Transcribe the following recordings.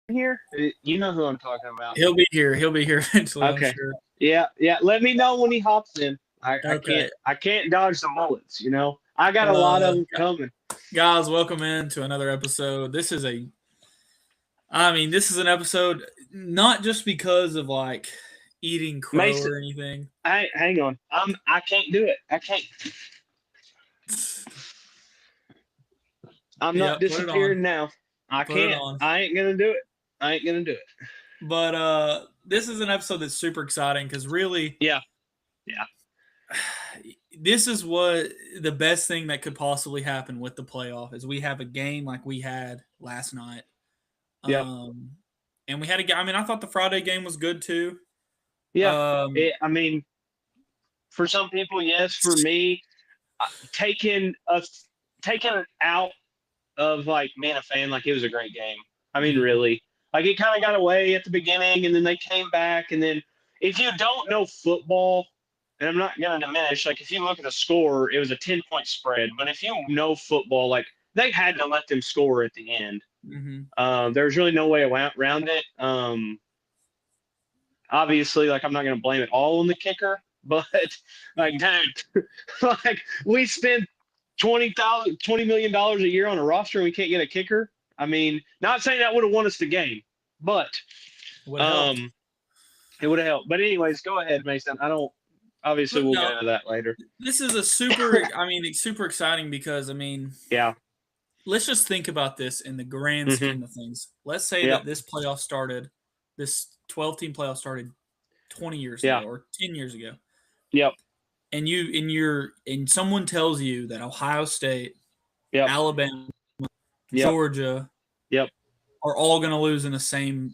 here? You know who I'm talking about. He'll be here. He'll be here eventually, I'm Okay. sure. Yeah, yeah. Let me know when he hops in. I Okay. can't dodge the bullets. I got a lot of Uh, them coming. guys, welcome in to another episode. This is an episode not just because of like eating crow Mason, or anything. hang on. I can't do it. I can't. I'm not Yep, put it on. disappearing now. I Put it can't. on. I ain't gonna do it. I ain't gonna do it. But this is an episode that's super exciting because really, Yeah, yeah, this is what the best thing that could possibly happen with the playoff is we have a game like we had last night. yep, Um, and we had a game. I mean, I thought the Friday game was good too. yeah. Um, I mean, for some people, yes. For me, taking a taking it out of like being a fan, like it was a great game. I mean, mhm. really, like it kind of got away at the beginning, and then they came back, and then if you don't know football, and I'm not gonna diminish, like if you look at the score, it was a 10-point spread, but if you know football, like they had to let them score at the end. Mhm. There's really no way around it. Obviously, like I'm not gonna blame it all on the kicker, but like, dude, like we spend $20 million a year on a roster and we can't get a kicker. I mean, not saying that would have won us the game, but Would have helped. um, it would have helped. But anyways, go ahead, Mason. I don't. Obviously, But we'll get no, into that later. this is a super. I mean, it's super exciting because Yeah. let's just think about this in the grand Mm-hmm. scheme of things. Let's say Yep. that this 12-team playoff started 20 years Yeah. ago or 10 years ago, Yep. and someone tells you that Ohio State, Yep. Alabama, Yep. Georgia Yep. are all going to lose in the same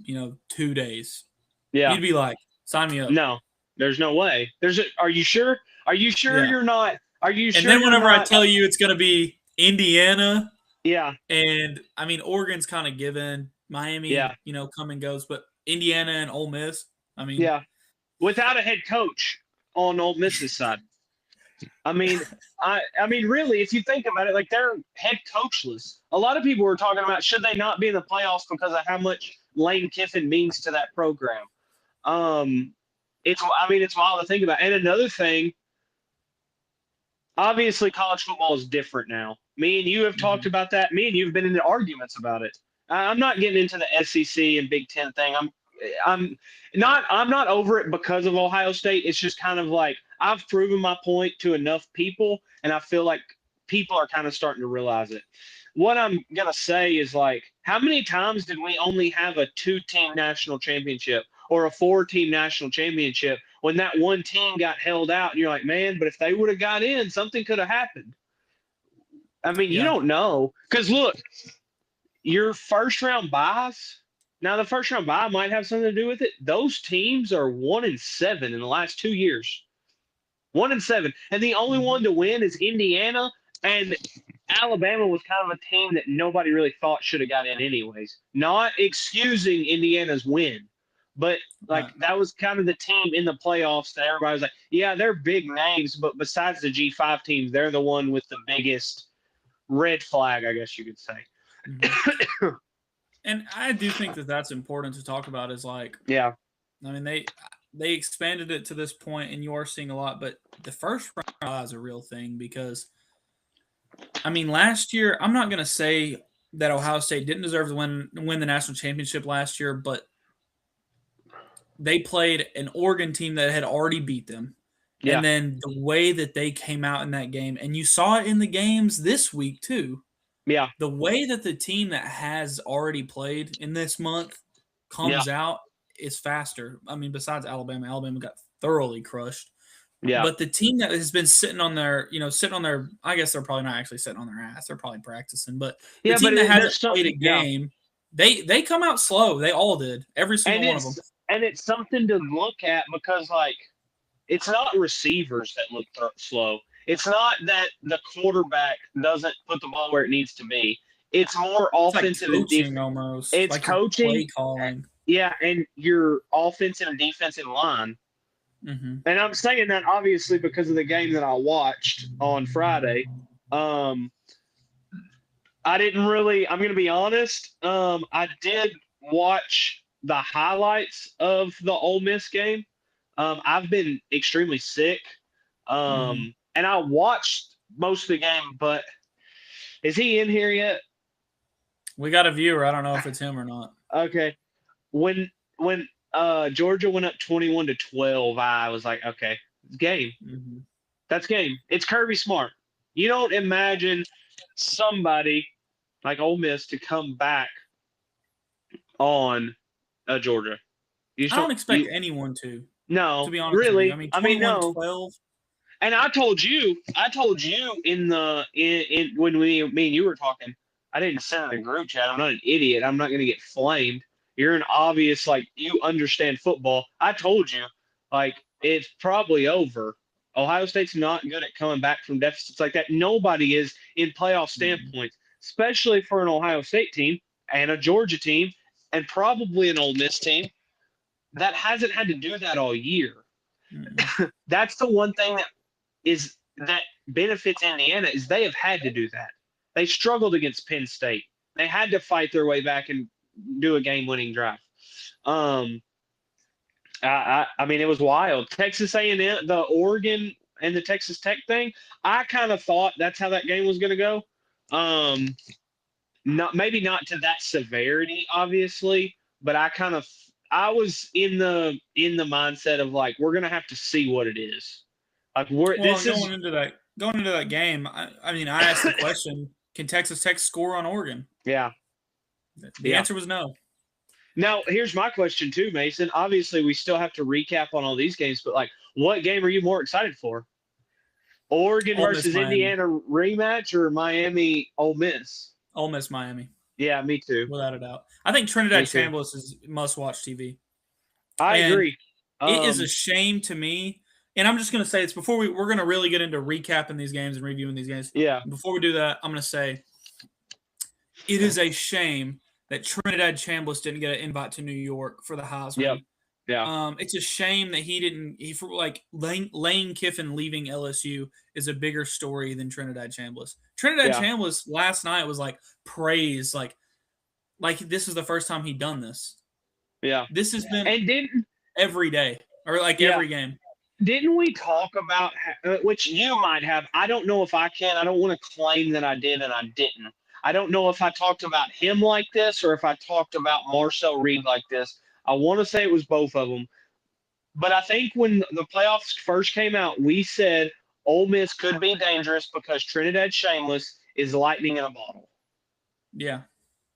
2 days. Yeah. You'd be like, sign me up. No, there's no way. Are you sure? Are you sure Yeah. you're not? Are you And sure then you're whenever I not? tell you it's going to be Indiana, Yeah. and I mean Oregon's kind of given, Miami, Yeah. come and goes, but Indiana and Ole Miss, I mean, Yeah. Without a head coach on Ole Miss's side. I mean, I mean, really, if you think about it, like they're head coachless. A lot of people were talking about should they not be in the playoffs because of how much Lane Kiffin means to that program. Um, it's wild to think about. And another thing, obviously, college football is different now. Me and you have talked mhm. about that. Me and you have been into arguments about it. I'm not getting into the SEC and Big Ten thing. I'm I'm not over it because of Ohio State. It's just kind of like I've proven my point to enough people, and I feel like people are kind of starting to realize it. What I'm gonna say is like, how many times did we only have a two-team national championship or a four-team national championship when that one team got held out? And you're like, man, but if they would have got in, something could have happened. I mean, you Yeah, don't know because look, your first round buys. Now, the first round bye might have something to do with it. Those teams are 1-7 in the last 2 years. 1-7, and the only mhm. one to win is Indiana, and Alabama was kind of a team that nobody really thought should have got in anyways. Not excusing Indiana's win, but like Right. that was kind of the team in the playoffs that everybody was like, yeah, they're big names, but besides the G5 teams, they're the one with the biggest red flag, I guess you could say. Mhm. And I do think that that's important to talk about. Is like, Yeah. I mean, they expanded it to this point, and you are seeing a lot. But the first round is a real thing because I mean, last year I'm not going to say that Ohio State didn't deserve to win the national championship last year, but they played an Oregon team that had already beat them. And Yeah. then the way that they came out in that game, and you saw it in the games this week too, Yeah. the way that the team that has already played in this month Yeah. comes out is faster. I mean, besides Alabama, Alabama got thoroughly crushed. Yeah. But the team that has been sitting on their, I guess they're probably not actually sitting on their ass. They're probably practicing. But the Yeah, but team that hasn't there's played a something. Yeah, game, they come out slow. They all did. Every single and one of them. it's something to look at because like it's not receivers that look slow. It's not that the quarterback doesn't put the ball where it needs to be. It's more It's like offensive and coaching defense. almost, It's like your coaching. play calling. Yeah, and your offensive and defensive line. Hmm. And I'm saying that obviously because of the game that I watched on Friday. Um, I didn't really. I'm going to be honest. I did watch the highlights of the Ole Miss game. I've been extremely sick, and I watched most of the game. But is he in here yet? We got a viewer. I don't know if it's him or not. Okay. When Georgia went up 21-12, I was like, okay, it's game. Mm-hmm. That's game. It's Kirby Smart. You don't imagine somebody like Ole Miss to come back on Georgia. I don't expect anyone to. No, To be honest really. with you. I mean, 21-12. And I told you in when me and you were talking, I didn't send in a group chat. I'm not an idiot. I'm not going to get flamed. You're an obvious, like, you understand football. I told you, like, it's probably over. Ohio State's not good at coming back from deficits like that. Nobody is in playoff standpoints, especially for an Ohio State team and a Georgia team and probably an Ole Miss team that hasn't had to do that all year. That's the one thing that benefits Indiana is they have had to do that. They struggled against Penn State. They had to fight their way back and do a game-winning drive. I mean, it was wild. Texas A&M, the Oregon and the Texas Tech thing. I kind of thought that's how that game was going to go. Maybe not to that severity, obviously, but I was in the mindset of, like, we're going to have to see what it is. Like, going into that game, I mean, I asked the question: can Texas Tech score on Oregon? Yeah. The answer was no. Now, here's my question too, Mason. Obviously, we still have to recap on all these games, but, like, what game are you more excited for? Oregon versus Indiana rematch or Miami Ole Miss? Ole Miss Miami. Yeah, me too. Without a doubt. I think Trinidad Chambliss is must-watch TV. I agree. It is a shame to me. And I'm just going to say this before we're going to really get into recapping these games and reviewing these games. Yeah. Before we do that, I'm going to say it is a shame that Trinidad Chambliss didn't get an invite to New York for the Heisman. Yep. Yeah. It's a shame that he didn't. Lane Kiffin leaving LSU is a bigger story than Trinidad Chambliss. Trinidad Chambliss last night was like praised, like this is the first time he'd done this. Yeah. This has been every day or every game. Didn't we talk about, which you might have, I don't know if I can, I don't want to claim that I did and I didn't. I don't know if I talked about him like this or if I talked about Marcel Reed like this. I want to say it was both of them. But I think when the playoffs first came out, we said Ole Miss could be dangerous because Trinidad Shameless is lightning in a bottle. Yeah.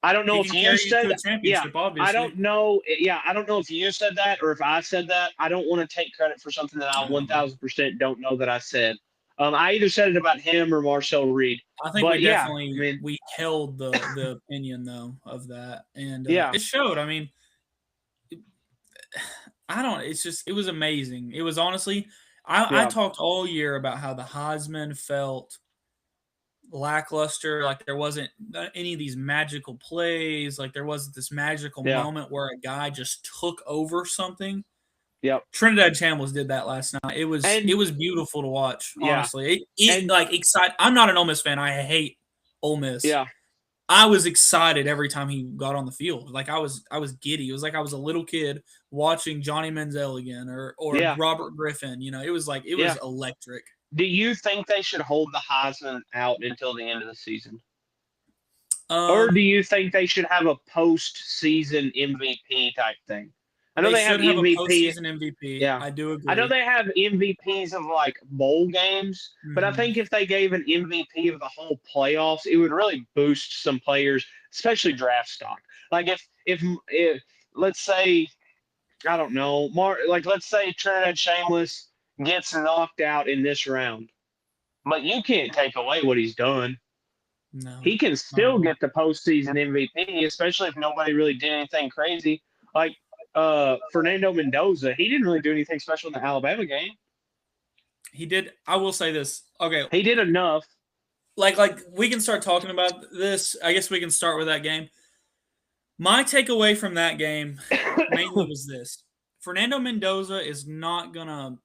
I don't know if you said that. Yeah, obviously. I don't know. Yeah, I don't know if you said that or if I said that. I don't want to take credit for something that I 1,000% don't know that I said. I either said it about him or Marcel Reed. I think we definitely we held the opinion though of that, and it showed. I mean, it was amazing. It was honestly, I talked all year about how the Heisman felt lackluster, like there wasn't any of these magical plays, like there wasn't this magical moment where a guy just took over something. Yep. Trinidad Chambliss did that last night. It was beautiful to watch, honestly. I'm not an Ole Miss fan. I hate Ole Miss. Yeah. I was excited every time he got on the field. Like I was giddy. It was like I was a little kid watching Johnny Manziel again or Robert Griffin. You know, it was electric. Do you think they should hold the Heisman out until the end of the season? Or do you think they should have a post-season MVP type thing? I know they have MVP. A postseason MVP. Yeah, I do agree. I know they have MVPs of like bowl games, but I think if they gave an MVP of the whole playoffs, it would really boost some players, especially draft stock. Like if let's say, I don't know, let's say Trinidad Shameless gets knocked out in this round, but you can't take away what he's done. No, he can still get the postseason MVP, especially if nobody really did anything crazy. Like Fernando Mendoza, he didn't really do anything special in the Alabama game. He did. I will say this. Okay, he did enough. Like we can start talking about this. I guess we can start with that game. My takeaway from that game mainly was this: Fernando Mendoza is not gonna.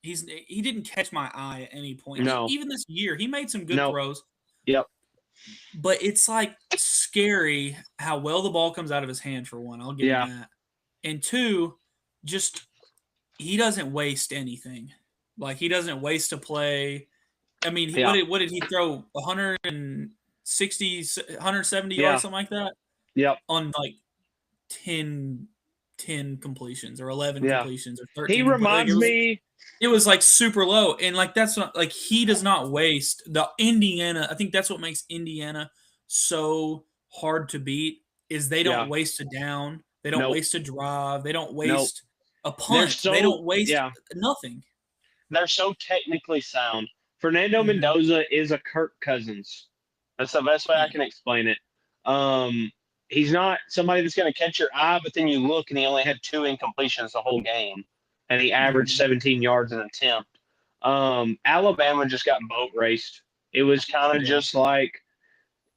He didn't catch my eye at any point. No. Even this year, he made some good throws. Yep. But it's like scary how well the ball comes out of his hand, for one. I'll give him that. And two, just he doesn't waste anything. Like, he doesn't waste a play. I mean, what did he throw? 160, 170 yards, something like that? Yep. On like 10 completions or 11 completions or 13. He reminds me. It was like super low. And like, that's not like, he does not waste the Indiana. I think that's what makes Indiana so hard to beat is they don't waste a down. They don't waste a drive. They don't waste a punt. They don't waste nothing. They're so technically sound. Fernando Mendoza is a Kirk Cousins. That's the best way I can explain it. He's not somebody that's going to catch your eye, but then you look and he only had 2 incompletions the whole game, and he averaged 17 yards an attempt. Alabama just got boat raced. It was kind of just like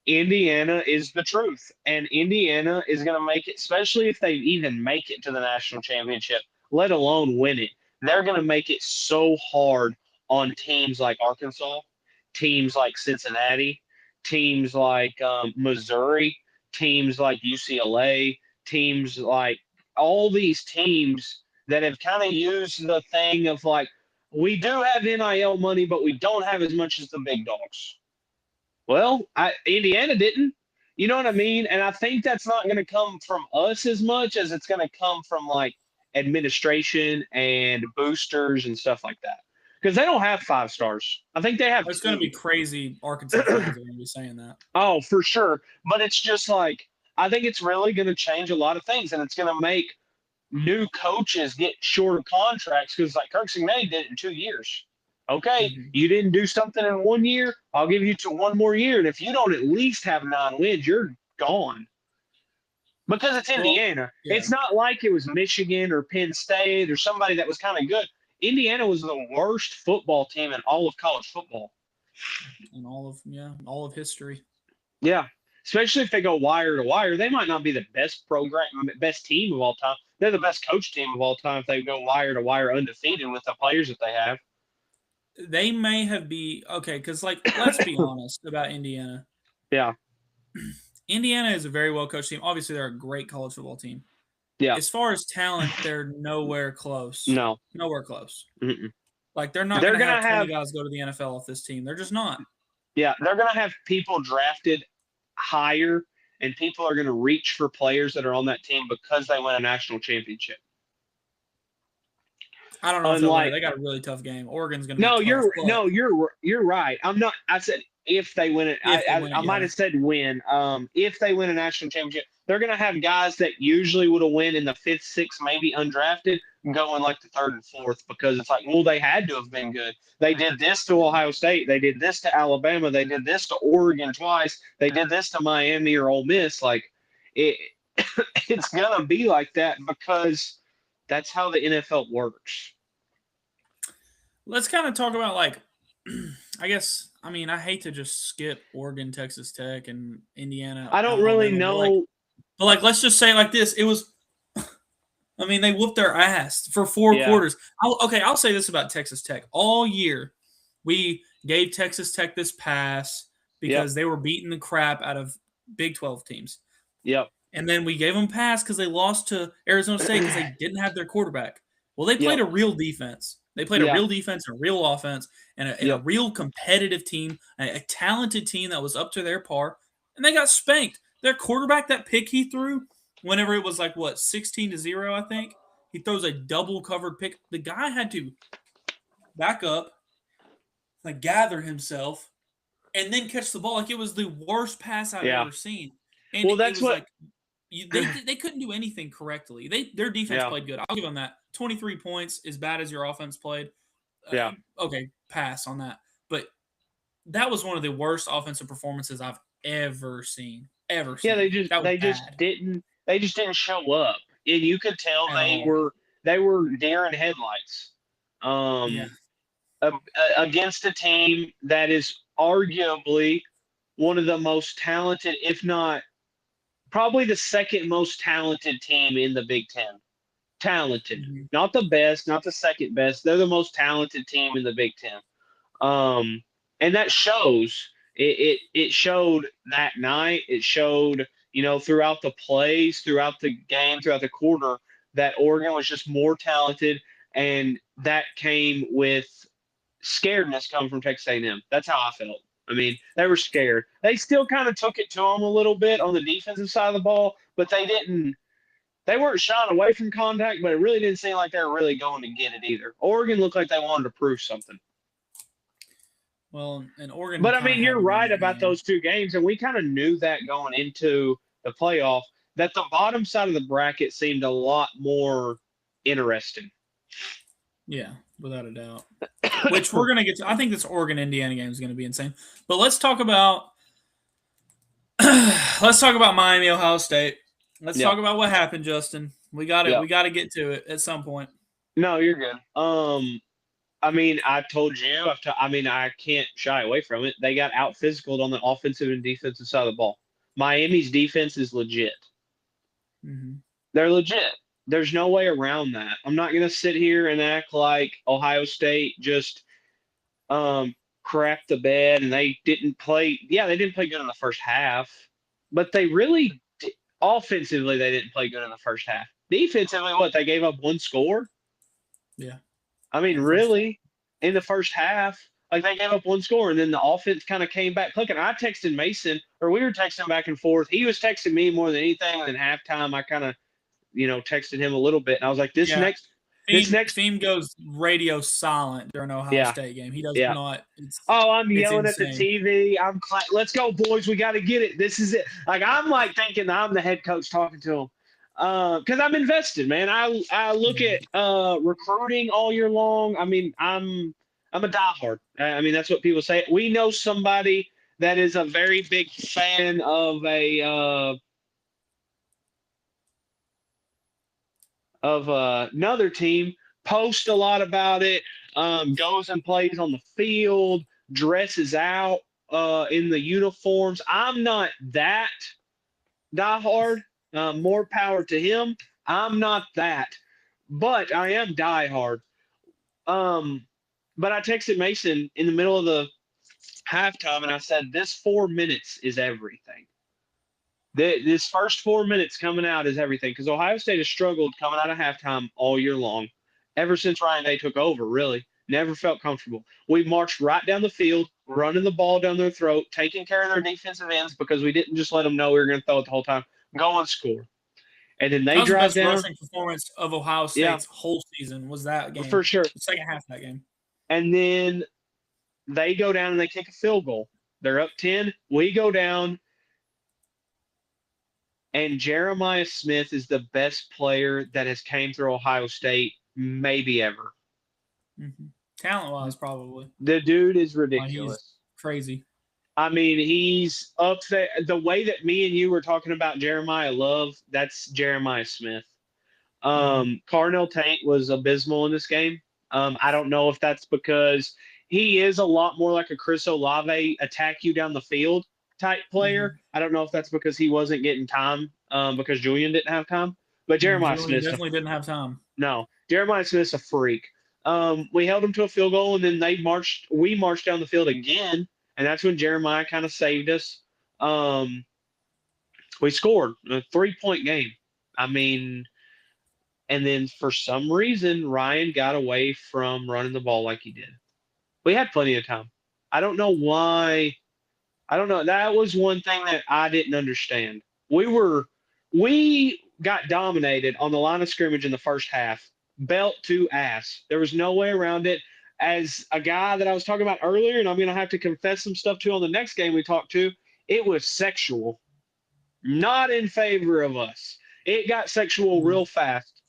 Indiana is the truth, and Indiana is going to make it, especially if they even make it to the national championship, let alone win it. They're going to make it so hard on teams like Arkansas, teams like Cincinnati, teams like Missouri, teams like UCLA, teams like all these teams that have kind of used the thing of like, we do have NIL money, but we don't have as much as the big dogs. Well, Indiana didn't. You know what I mean? And I think that's not going to come from us as much as it's going to come from like administration and boosters and stuff like that. Because they don't have 5 stars. I think they have. It's going to be crazy. Arkansas fans are going to be saying that. Oh, for sure. But it's just like, I think it's really going to change a lot of things, and it's going to make new coaches get shorter contracts because, like, Kirk Cignati did it in 2 years. Okay, you didn't do something in 1 year, I'll give you to 1 more year. And if you don't at least have 9 wins, you're gone. Because it's Indiana. It's not like it was Michigan or Penn State or somebody that was kind of good. Indiana was the worst football team in all of college football. In all of history. Yeah, especially if they go wire to wire. They might not be the best best team of all time. They're the best coach team of all time if they go wire to wire undefeated with the players that they have. They may have because, like, let's be honest about Indiana. Yeah. Indiana is a very well-coached team. Obviously, they're a great college football team. Yeah. As far as talent, they're nowhere close. No. Nowhere close. Mm-mm. Like, they're not going to have 20 guys go to the NFL off this team. They're just not. Yeah, they're going to have people drafted higher, and people are going to reach for players that are on that team because they win a national championship. I don't know if they got a really tough game. Oregon's going to be tough. You're right. I'm not. I said if they win it. I might have said win. If they win a national championship, they're going to have guys that usually would have win in the 5th, 6th, maybe undrafted, go in like the 3rd and 4th because it's like, well, they had to have been good. They did this to Ohio State. They did this to Alabama. They did this to Oregon twice. They did this to Miami or Ole Miss. Like it's going to be like that because that's how the NFL works. Let's kind of talk about, like, I hate to just skip Oregon, Texas Tech, and Indiana. I don't really know. But like, let's just say it like this. It was, they whooped their ass for 4 quarters. I'll say this about Texas Tech. All year, we gave Texas Tech this pass because they were beating the crap out of Big 12 teams. Yep. And then we gave them pass because they lost to Arizona State because they didn't have their quarterback. Well, they played a real defense. They played a real defense and a real offense and a real competitive team, a talented team that was up to their par, and they got spanked. Their quarterback, that pick he threw, whenever it was like, 16-0, I think, he throws a double-covered pick. The guy had to back up, like, gather himself, and then catch the ball. Like, it was the worst pass I've ever seen. And that's what they couldn't do anything correctly. Their defense played good. I'll give them that. 23 points, as bad as your offense played. Okay, pass on that. But that was one of the worst offensive performances I've ever seen. Yeah, they just didn't show up, and you could tell they were deer in headlights. Against a team that is arguably one of the most talented, if not probably the 2nd most talented team in the Big Ten. Talented. Not the best, not the 2nd best. They're the most talented team in the Big Ten. And that shows. It showed that night. It showed, throughout the plays, throughout the game, throughout the quarter, that Oregon was just more talented, and that came with scaredness coming from Texas A&M. That's how I felt. I mean, they were scared. They still kind of took it to them a little bit on the defensive side of the ball, but they didn't. They weren't shying away from contact, but it really didn't seem like they were really going to get it either. Oregon looked like they wanted to prove something. Well, and Oregon. But I mean, had you're to win right that about game. those two games, and we kind of knew that going into the playoff, that the bottom side of the bracket seemed a lot more interesting. Yeah, without a doubt. Which we're gonna get to. I think this Oregon Indiana game is gonna be insane. But let's talk about Miami Ohio State. Let's Yep. talk about what happened, Justin. We got it. Yep. We got to get to it at some point. No, you're good. I mean, I told you. I can't shy away from it. They got out physicaled on the offensive and defensive side of the ball. Miami's defense is legit. Mm-hmm. They're legit. There's no way around that. I'm not going to sit here and act like Ohio State just crapped the bed and they didn't play. Yeah, they didn't play good in the first half, but they really offensively they didn't play good in the first half. Defensively, they gave up one score. Yeah. I mean, really, in the first half, like they gave up one score, and then the offense kind of came back clicking. I texted Mason, or we were texting back and forth. He was texting me more than anything. And then halftime, I kind of, texted him a little bit, and I was like, this next Theme goes radio silent during Ohio State game. He does not. I'm yelling insane. at the TV. Let's go, boys. We got to get it. This is it. Like, I'm like thinking I'm the head coach talking to him. Because I'm invested, man. I look at recruiting all year long. I mean, I'm a diehard. I mean, that's what people say. We know somebody that is a very big fan of another team. Post a lot about it. Goes and plays on the field. Dresses out in the uniforms. I'm not that diehard. More power to him. I'm not that, but I am diehard. But I texted Mason in the middle of the halftime, and I said, "This 4 minutes is everything. This first 4 minutes coming out is everything." Because Ohio State has struggled coming out of halftime all year long, ever since Ryan Day took over. Really, never felt comfortable. We marched right down the field, running the ball down their throat, taking care of their defensive ends because we didn't just let them know we were going to throw it the whole time. Go and score. And then they drive down. The best rushing performance of Ohio State's whole season was that game. For sure. The second half of that game. And then they go down and they kick a field goal. They're up 10. We go down. And Jeremiah Smith is the best player that has came through Ohio State maybe ever. Mm-hmm. Talent-wise, probably. The dude is ridiculous. He's crazy. I mean, he's up there. The way that me and you were talking about Jeremiah Love, that's Jeremiah Smith. Carnell Tate was abysmal in this game. I don't know if that's because he is a lot more like a Chris Olave, attack you down the field type player. Mm-hmm. I don't know if that's because he wasn't getting time because Julian didn't have time. But Jeremiah Smith definitely didn't have time. No, Jeremiah Smith's a freak. We held him to a field goal, and then we marched down the field again. And that's when Jeremiah kind of saved us. We scored a 3-point game. I mean, and then for some reason, Ryan got away from running the ball like he did. We had plenty of time. I don't know why. I don't know. That was one thing that I didn't understand. We got dominated on the line of scrimmage in the first half, belt to ass. There was no way around it. As a guy that I was talking about earlier, and I'm going to have to confess some stuff to on the next game we talked to, it was sexual. Not in favor of us. It got sexual real fast.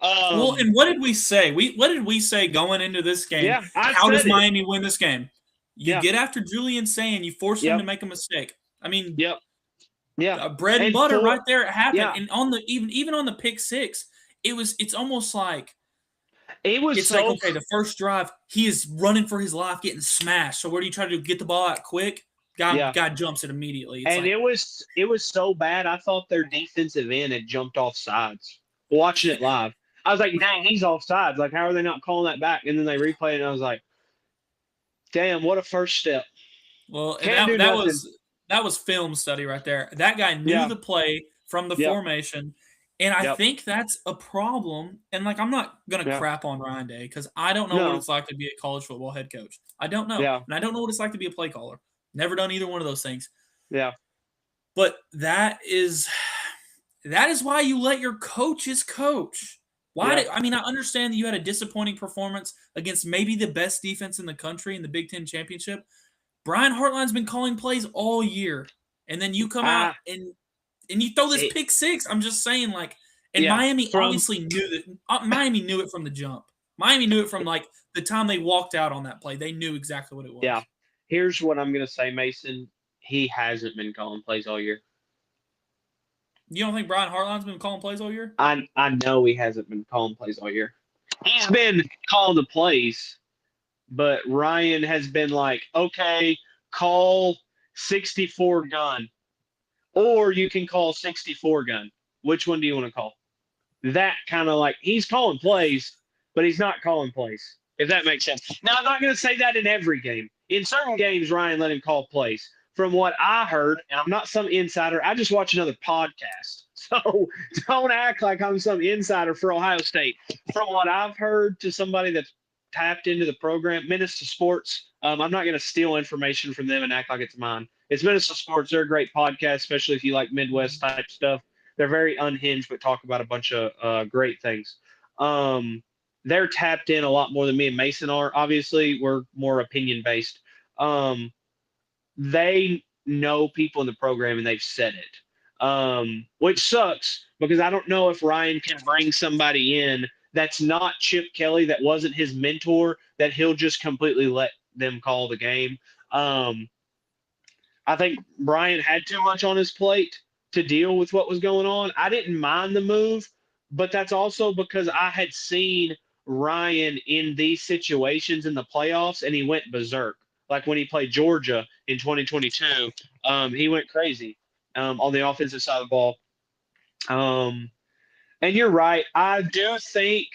Well, and what did we say? What did we say going into this game? Yeah, how does Miami win this game? You Yeah. get after Julian saying you force him Yep. to make a mistake. I mean, yeah, bread and butter right there. It happened, Yeah. and on the even on the pick six, it's almost like it's like, okay, the first drive he is running for his life, getting smashed. So where do you try to get the ball out quick? Guy jumps it immediately. It's and like, it was so bad. I thought their defensive end had jumped off sides. Watching it live, I was like, "Dang, he's off sides. Like, how are they not calling that back?" And then they replayed it, and I was like, "Damn, what a first step!" Well, and Can't do that nothing. was film study right there. That guy knew Yeah. the play from the Yep. formation, and I Yep. think that's a problem. And like, I'm not gonna Yeah. crap on Ryan Day because I don't know what No. it's like to be a college football head coach. I don't know, Yeah. and I don't know what it's like to be a play caller. Never done either one of those things. Yeah. But that is why you let your coaches coach. Yeah. I mean, I understand that you had a disappointing performance against maybe the best defense in the country in the Big Ten championship. Brian Hartline's been calling plays all year, and then you come out Ah. and you throw this It, pick six. I'm just saying, like, and yeah. Miami From obviously knew that. Miami knew it from the jump. Miami knew it from like the time they walked out on that play. They knew exactly what it yeah. was. Here's what I'm gonna say, Mason. He hasn't been calling plays all year. You don't think Brian Hartline's been calling plays all year? I know he hasn't been calling plays all year. He's been calling the plays, but Ryan has been like, okay, call 64 gun, or you can call 64 gun. Which one do you want to call? That kind of like he's calling plays, but he's not calling plays. If that makes sense. Now I'm not going to say that in every game. In certain games, Ryan let him call plays. From what I heard, and I'm not some insider, I just watch another podcast. So don't act like I'm some insider for Ohio State. From what I've heard to somebody that's tapped into the program, Minnesota Sports, I'm not going to steal information from them and act like it's mine. It's Minnesota Sports. They're a great podcast, especially if you like Midwest type stuff. They're very unhinged, but talk about a bunch of great things. They're tapped in a lot more than me and Mason are. Obviously, we're more opinion based. They know people in the program and they've said it, which sucks because I don't know if Ryan can bring somebody in that's not Chip Kelly, that wasn't his mentor, that he'll just completely let them call the game. Um, I think Brian had too much on his plate to deal with what was going on. I didn't mind the move, but that's also because I had seen Ryan in these situations in the playoffs and he went berserk. Like when he played Georgia in 2022, he went crazy on the offensive side of the ball. Um, and you're right. I do think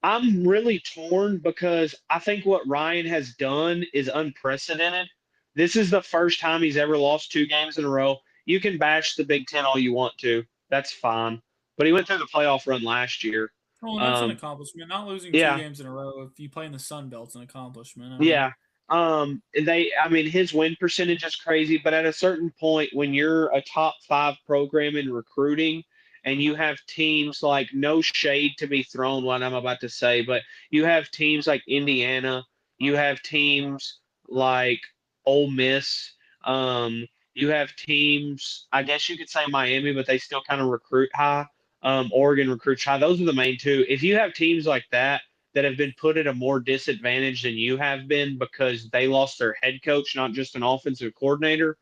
I'm really torn because I think what Ryan has done is unprecedented. This is the first time he's ever lost 2 games in a row. You can bash the Big Ten all you want to. That's fine. But he went through the playoff run last year. Oh, that's an Um, accomplishment. Not losing two yeah, games in a row if you play in the Sun Belt's an accomplishment. I mean, yeah. I mean, his win percentage is crazy, but at a certain point, when you're a top 5 program in recruiting, and you have teams like, no shade to be thrown what I'm about to say, but you have teams like Indiana, you have teams like Ole Miss, you have teams, I guess you could say Miami, but they still kind of recruit high. Oregon recruits high. Those are the main two. If you have teams like that have been put at a more disadvantage than you have been because they lost their head coach, not just an offensive coordinator,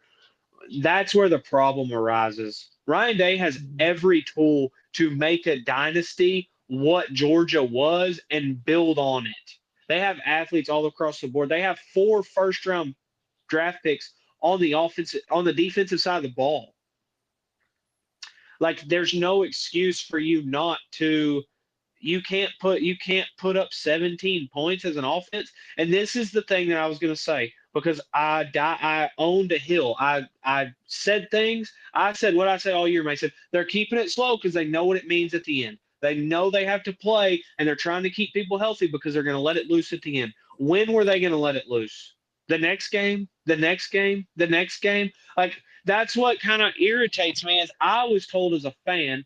that's where the problem arises. Ryan Day has every tool to make a dynasty what Georgia was and build on it. They have athletes all across the board. They have 4 first-round draft picks on the defensive side of the ball. Like there's no excuse for you not to. You can't put up 17 points as an offense. And this is the thing that I was going to say because I owned a hill. I said things. I said what I said all year. I said they're keeping it slow because they know what it means at the end. They know they have to play, and they're trying to keep people healthy because they're going to let it loose at the end. When were they going to let it loose? The next game, the next game, the next game. Like that's what kind of irritates me. Is I was told as a fan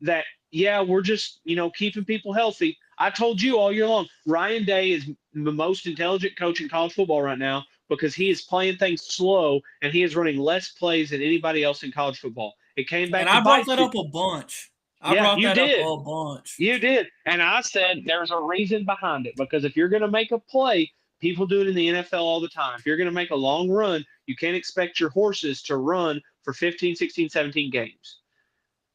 that yeah, we're just keeping people healthy. I told you all year long, Ryan Day is the most intelligent coach in college football right now because he is playing things slow and he is running less plays than anybody else in college football. It came and back to I brought bite that you. up a bunch. I Yeah, brought you that up did. a bunch. You did. And I said there's a reason behind it because if you're going to make a play, people do it in the NFL all the time. If you're going to make a long run, you can't expect your horses to run for 15, 16, 17 games.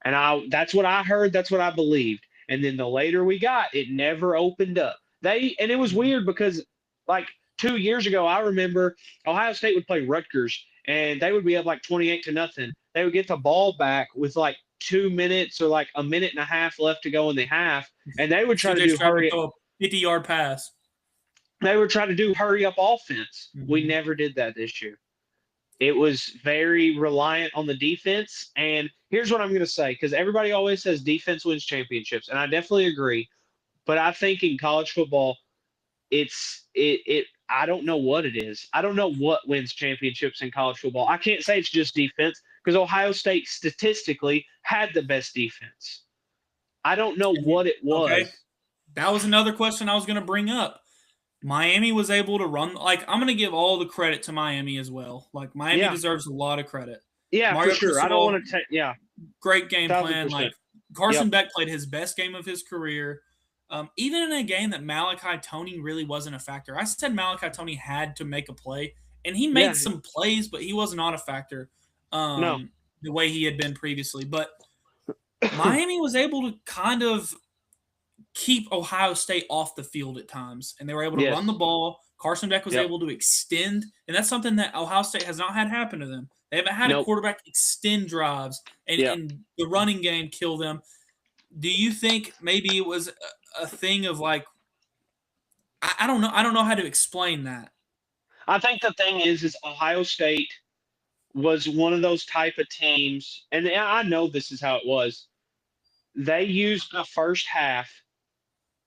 And that's what I heard, that's what I believed. And then the later we got, it never opened up. And it was weird because like 2 years ago, I remember Ohio State would play Rutgers and they would be up like 28-0. They would get the ball back with like 2 minutes or like a minute and a half left to go in the half, and they would try to CJ do Stroud would hurry. throw a 50-yard pass. They were trying to do hurry up offense. We Mhm. never did that this year. It was very reliant on the defense. And here's what I'm going to say, because everybody always says defense wins championships, and I definitely agree. But I think in college football, it. I don't know what it is. I don't know what wins championships in college football. I can't say it's just defense because Ohio State statistically had the best defense. I don't know what it Okay, was. that was another question I was going to bring up. Miami was able to run. Like, I'm going to give all the credit to Miami as well. Like, Miami Yeah, deserves a lot of credit. yeah, for Mario sure. I don't Cristobal, want to take. Yeah, great game thousand plan. percent. Like, Carson Yep. Beck played his best game of his career. Even in a game that Malachi Tony really wasn't a factor. I said Malachi Tony had to make a play, and he Yeah. made some plays, but he was not a factor No. the way he had been previously. But Miami was able to kind of keep Ohio State off the field at times, and they were able to run the Yes. ball. Carson Beck was Yep. able to extend, and that's something that Ohio State has not had happen to them. They haven't had a Nope. quarterback extend drives Yep. and the running game kill them. Do you think maybe it was a thing of like I don't know. I don't know how to explain that. I think the thing is Ohio State was one of those type of teams, and I know this is how it was. They used the first half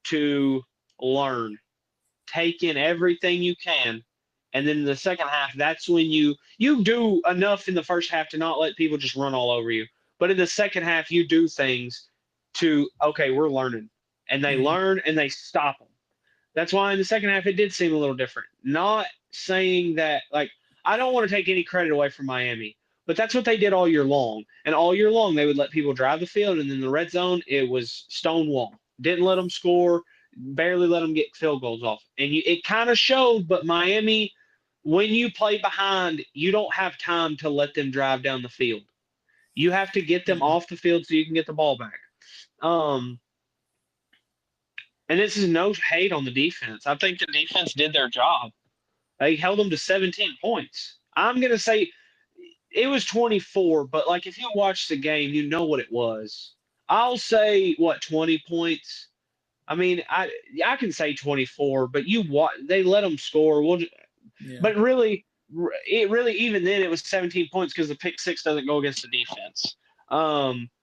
to learn, take in everything you can, and then the second half, that's when you do enough in the first half to not let people just run all over you. But in the second half, you do things to okay, we're learning, and they Mhm. learn and they stop them. That's why in the second half it did seem a little different. Not saying that like I don't want to take any credit away from Miami, but that's what they did all year long. And all year long they would let people drive the field, and in the red zone it was stonewall. Didn't let them score, barely let them get field goals off. And it kind of showed. But Miami, when you play behind, you don't have time to let them drive down the field. You have to get them Mhm. off the field so you can get the ball back. Um, and this is no hate on the defense. I think the defense did their job. They held them to 17 points. I'm going to say it was 24, but like if you watch the game, you know what it was. I'll say what 20 points. I mean, I can say 24, but they let them score. Yeah. But really, it really even then it was 17 points because the pick six doesn't go against the defense.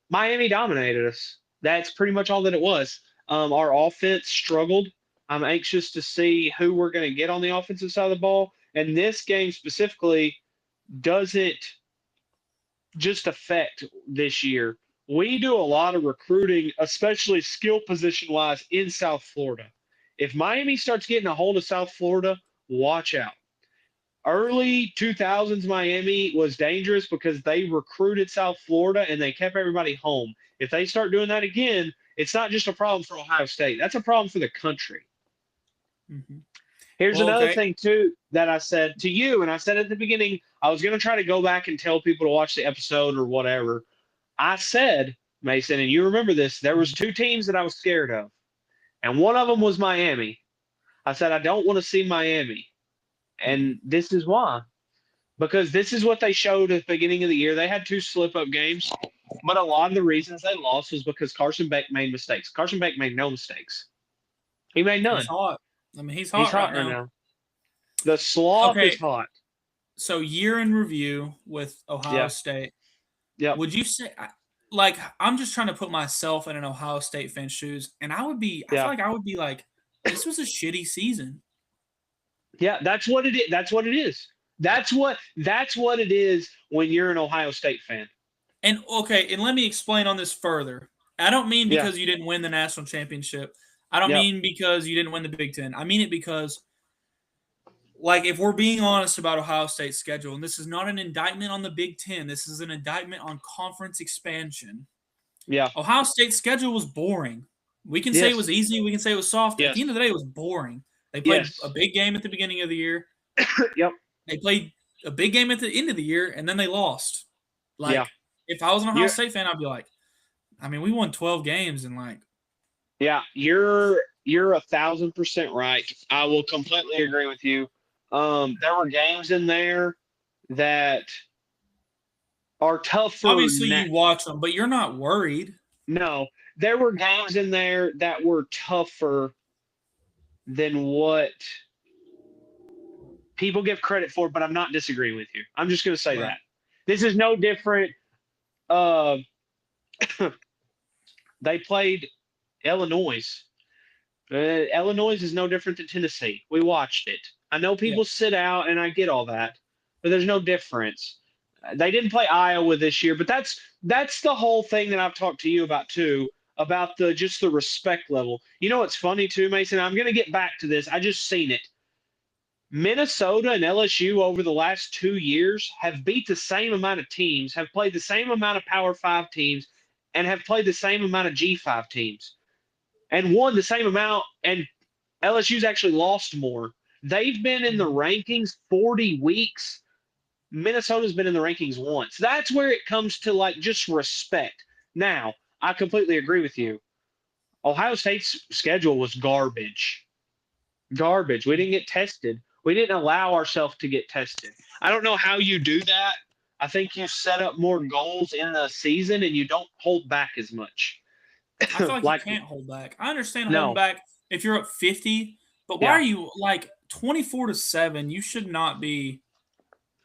Miami dominated us. That's pretty much all that it was. Our offense struggled. I'm anxious to see who we're going to get on the offensive side of the ball. And this game specifically doesn't just affect this year. We do a lot of recruiting, especially skill position wise in South Florida. If Miami starts getting a hold of South Florida, watch out. Early 2000s Miami was dangerous because they recruited South Florida and they kept everybody home. If they start doing that again, it's not just a problem for Ohio State. That's a problem for the country. Mhm. Here's Well, another okay. thing too that I said to you, and I said at the beginning, I was going to try to go back and tell people to watch the episode or whatever. I said, Mason, and you remember this, there was Mhm. two teams that I was scared of, and one of them was Miami. I said I don't want to see Miami, Mhm. and this is why. Because this is what they showed at the beginning of the year. They had two slip up games, but a lot of the reasons they lost was because Carson Beck made mistakes. Carson Beck made no mistakes. He made He's none. hot. I mean, he's He's hot right hot right now. now. The sloth is Okay, hot. so year in review with Ohio Yeah. State. Yep. Would you say like I'm just trying to put myself in an Ohio State fan's shoes, and I feel Yeah. like I would be like, this was a shitty season. Yeah. That's what it is. That's what it is. That's what it is when you're an Ohio State fan. And okay, and let me explain on this further. I don't mean Yeah. because you didn't win the national championship. I don't Yep. mean because you didn't win the Big Ten. I mean it because, like, if we're being honest about Ohio State's schedule, and this is not an indictment on the Big Ten, this is an indictment on conference expansion. Yeah. Ohio State's schedule was boring. We can say it was Yes. easy, we can say it was soft. At the end Yes. of the day, it was boring. They played a Yes. big game at the beginning of the year. Yep. They played a big game at the end of the year, and then they lost. Yeah. Like, if I was an Ohio You're State fan, I'd be like, I mean, we won 12 games and like, yeah, you're 1,000% right. I will completely agree with you. There were games in there that are tougher. obviously you watch them, but you're not worried. No, there were games in there that were tougher than what. people give credit for, but I'm not disagreeing with you. I'm just going to say Right. that. This is no different. Uh, they played Illinois. Illinois is no different than Tennessee. We watched it. I know Yeah. people sit out, and I get all that, but there's no difference. They didn't play Iowa this year, but that's the whole thing that I've talked to you about too, about the just the respect level. You know what's funny too, Mason? I'm going to get back to this. I just seen it. Minnesota and LSU over the last 2 years have beat the same amount of teams, have played the same amount of Power Five teams, and have played the same amount of G5 teams, and won the same amount. And LSU's actually lost more. They've been in the rankings 40 weeks. Minnesota's been in the rankings once. That's where it comes to like just respect. Now, I completely agree with you. Ohio State's schedule was garbage. Garbage. We didn't get tested. We didn't allow ourselves to get tested. I don't know how you do that. I think you set up more goals in the season and you don't hold back as much. I feel like Like, you can't hold back. I understand holding no. back if you're up 50, but why Yeah. are you like 24-7? You should not be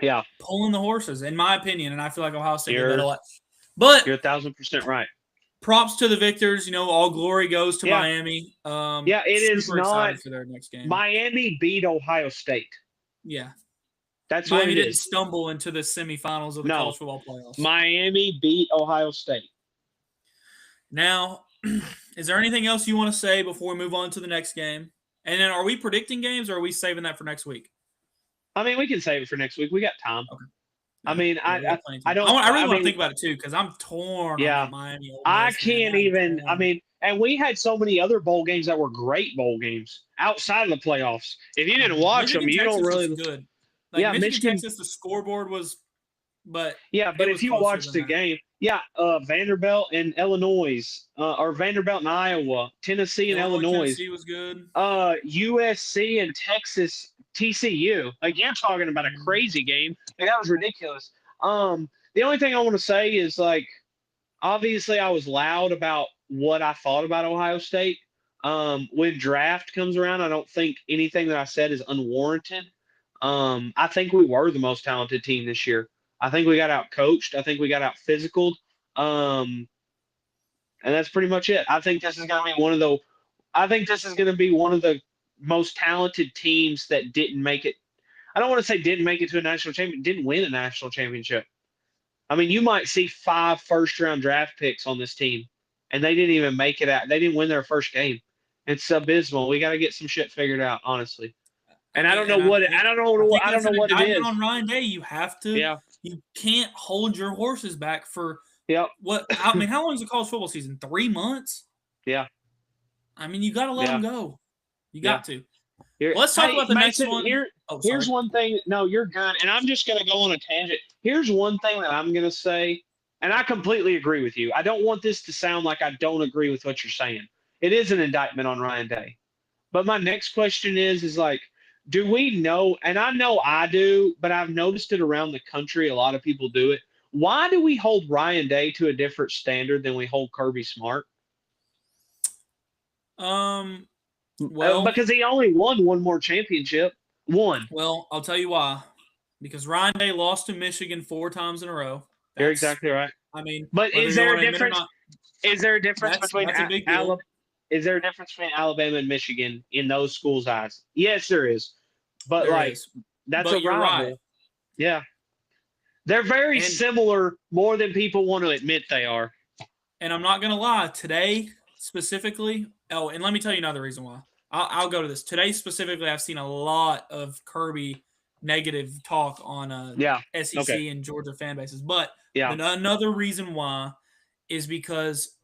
Yeah. pulling the horses, in my opinion. And I feel like Ohio State did that a You're lot. But you're 1,000% right. props to the victors. You know, all glory goes to Yeah. Miami. Yeah, it is super not. excited for their next game. Miami beat Ohio State. Yeah. That's what Miami it didn't is. stumble into the semifinals of the No. college football playoffs. Miami beat Ohio State. Now, is there anything else you want to say before we move on to the next game? And then are we predicting games or are we saving that for next week? I mean, we can save it for next week. We got time. Okay. I mean, Yeah, we got plenty of time. don't. I really want to mean, think about it too because I'm torn Yeah. on that Miami. Ole I Miss, can't man. even. I mean, and we had so many other bowl games that were great bowl games outside of the playoffs. If you didn't watch them, you Texas don't really. was good. Like Yeah, Michigan, Texas, the scoreboard was, but yeah, but it if was you closer watch than the that. game, yeah, Vanderbilt and Illinois, or Vanderbilt and Iowa, Tennessee and Illinois, Tennessee was good. USC and Texas, TCU. Like you're talking about a crazy game. Like, that was ridiculous. The only thing I want to say is like, obviously, I was loud about what I thought about Ohio State. When draft comes around, I don't think anything that I said is unwarranted. I think we were the most talented team this year. I think we got out coached. I think we got out physical. And that's pretty much it. I think this is going to be one of the. I think this is going to be one of the most talented teams that didn't make it. I don't want to say didn't make it to a national championship, didn't win a national championship. I mean, you might see 5 first-round draft picks on this team, and they didn't even make it out. They didn't win their first game. It's abysmal. We got to get some shit figured out, honestly. And I don't know what it is. On Ryan Day, you have to. Yeah. You can't hold your horses back for. Yep. What? I mean, how long is the college football season? 3 months. Yeah. I mean, you got to let them go. You got to. Let's talk about the next one. Here's one thing. No, you're good. And I'm just going to go on a tangent. Here's one thing that I'm going to say, and I completely agree with you. I don't want this to sound like I don't agree with what you're saying. It is an indictment on Ryan Day. But my next question is like, do we know, and I know I do, but I've noticed it around the country, a lot of people do it. Why do we hold Ryan Day to a different standard than we hold Kirby Smart? Well, because he only won one more championship. One. Well, I'll tell you why. Because Ryan Day lost to Michigan 4 times in a row. You're exactly right. I mean, but is there a difference? Is there a difference between Alabama? Is there a difference between Alabama and Michigan in those schools' eyes? Yes, there is. But that's a rival. Right. Yeah. They're very similar more than people want to admit they are. And I'm not going to lie. Today, specifically, and let me tell you another reason why. I'll go to this. Today, specifically, I've seen a lot of Kirby negative talk on SEC and Georgia fan bases. But another reason why is because,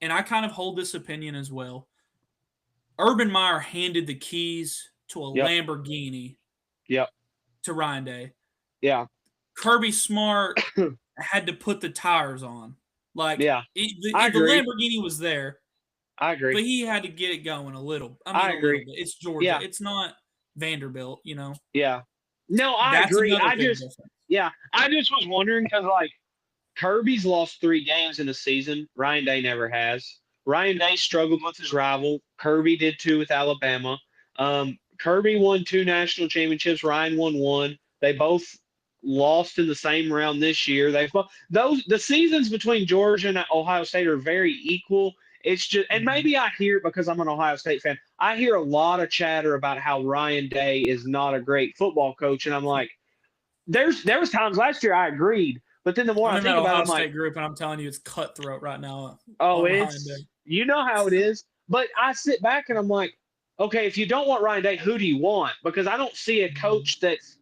and I kind of hold this opinion as well, Urban Meyer handed the keys to a Lamborghini to Ryan Day. Yeah. Kirby Smart had to put the tires on. Like, the Lamborghini was there. I agree. But he had to get it going a little. I agree. It's Georgia. Yeah. It's not Vanderbilt, you know? Yeah. No, I agree. I just was wondering because, like, Kirby's lost 3 games in the season. Ryan Day never has. Ryan Day struggled with his rival. Kirby did too with Alabama. Kirby won 2 national championships. Ryan won 1. They both lost in the same round this year. The seasons between Georgia and Ohio State are very equal. It's just, and maybe I hear it because I'm an Ohio State fan. I hear a lot of chatter about how Ryan Day is not a great football coach, and I'm like, there was times last year I agreed, but then the more I'm I in think that about it, Ohio I'm like, State group, and I'm telling you, it's cutthroat right now. oh, on Ryan it's Day. you know how it is. But I sit back and I'm like, okay, if you don't want Ryan Day, who do you want? Because I don't see a coach that's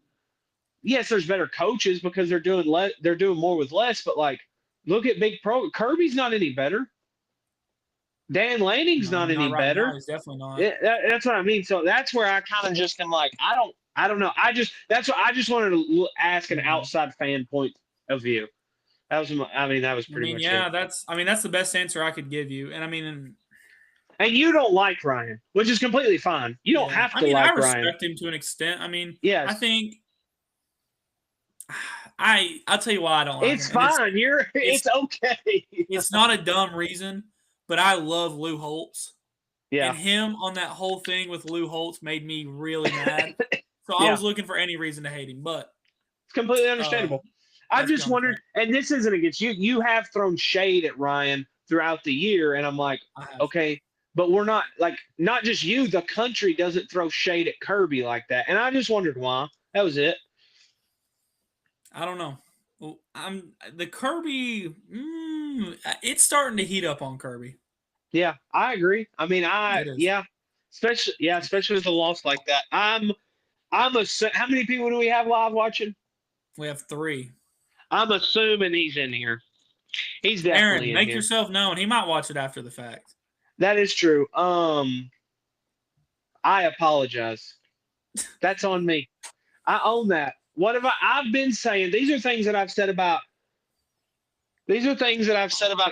yes, there's better coaches because they're doing more with less, but like look at Big Pro. Kirby's not any better. Dan Lanning's No, not not any right now. better. He's definitely not. Yeah, that's what I mean. So that's where I kind of just am like, I don't know. That's what I just wanted to ask an outside fan point of view. That was that was pretty much it. That's the best answer I could give you. And I mean, And you don't like Ryan, which is completely fine. You don't have to I like Ryan. respect him to an extent. I mean, Yes. I think I'll tell you why I don't like him. It's fine. It's okay. It's not a dumb reason, but I love Lou Holtz. Yeah. And him on that whole thing with Lou Holtz made me really mad. So I was looking for any reason to hate him, but it's completely understandable. I just wondered, and this isn't against you. You have thrown shade at Ryan throughout the year, and I'm like, okay, but we're not not just you. The country doesn't throw shade at Kirby like that, and I just wondered why. That was it. I don't know. The Kirby. It's starting to heat up on Kirby. Yeah, I agree. I mean, especially with a loss like that. How many people do we have live watching? We have 3. I'm assuming he's in here. He's definitely Aaron, in make here. yourself known. He might watch it after the fact. That is true. I apologize. That's on me. I own that. What have I've been saying? These are things that I've said about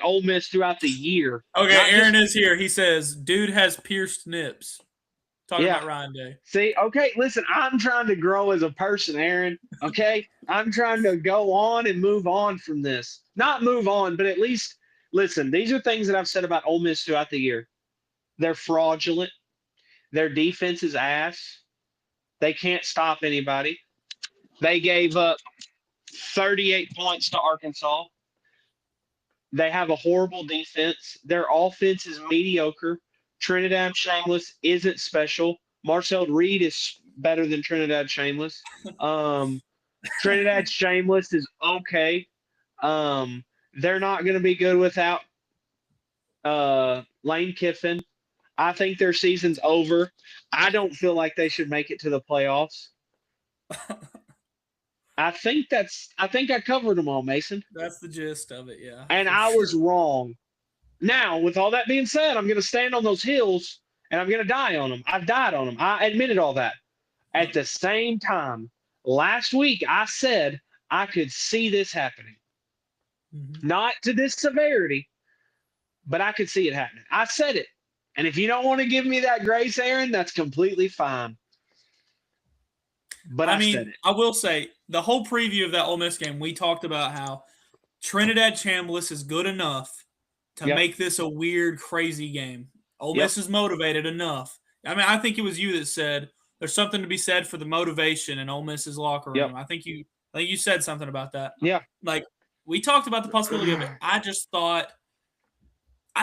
Ole Miss throughout the year. Okay, Aaron is here. He says, "Dude has pierced nips." Talking about Ryan Day. See, okay, listen, I'm trying to grow as a person, Aaron. Okay? I'm trying to go on and move on from this. Not move on, but at least listen, these are things that I've said about Ole Miss throughout the year. They're fraudulent. Their defense is ass. They can't stop anybody. They gave up 38 points to Arkansas. They have a horrible defense. Their offense is mediocre. Trinidad Shameless isn't special. Marcel Reed is better than Trinidad Shameless. Trinidad Shameless is okay. They're not going to be good without Lane Kiffin. I think their season's over. I don't feel like they should make it to the playoffs. I think I covered them all, Mason. That's the gist of it, yeah. And I was wrong. Now, with all that being said, I'm going to stand on those hills and I'm going to die on them. I've died on them. I admitted all that. At the same time, last week I said I could see this happening. Mm-hmm. Not to this severity, but I could see it happening. I said it. And if you don't want to give me that grace, Aaron, that's completely fine. But I said it. I will say, the whole preview of that Ole Miss game, we talked about how Trinidad Chambliss is good enough to make this a weird, crazy game. Ole Miss is motivated enough. I mean, I think it was you that said there's something to be said for the motivation in Ole Miss's locker room. Yep. I think you said something about that. Yeah. Like, we talked about the possibility of it. I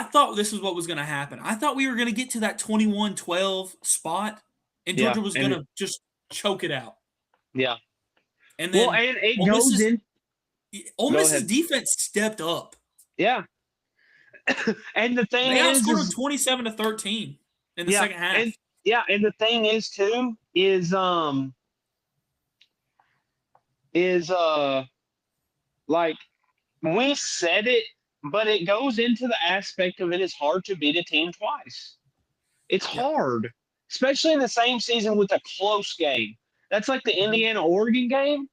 thought this is what was going to happen. I thought we were going to get to that 21-12 spot, and Georgia was going to just choke it out. Yeah. And then and it goes in. Ole Miss's defense stepped up. Yeah. And the thing is, they outscored 27-13 in the second half. And the thing is too is like we said it, but it goes into the aspect of it is hard to beat a team twice. It's hard, especially in the same season with a close game. That's like the Indiana-Oregon game.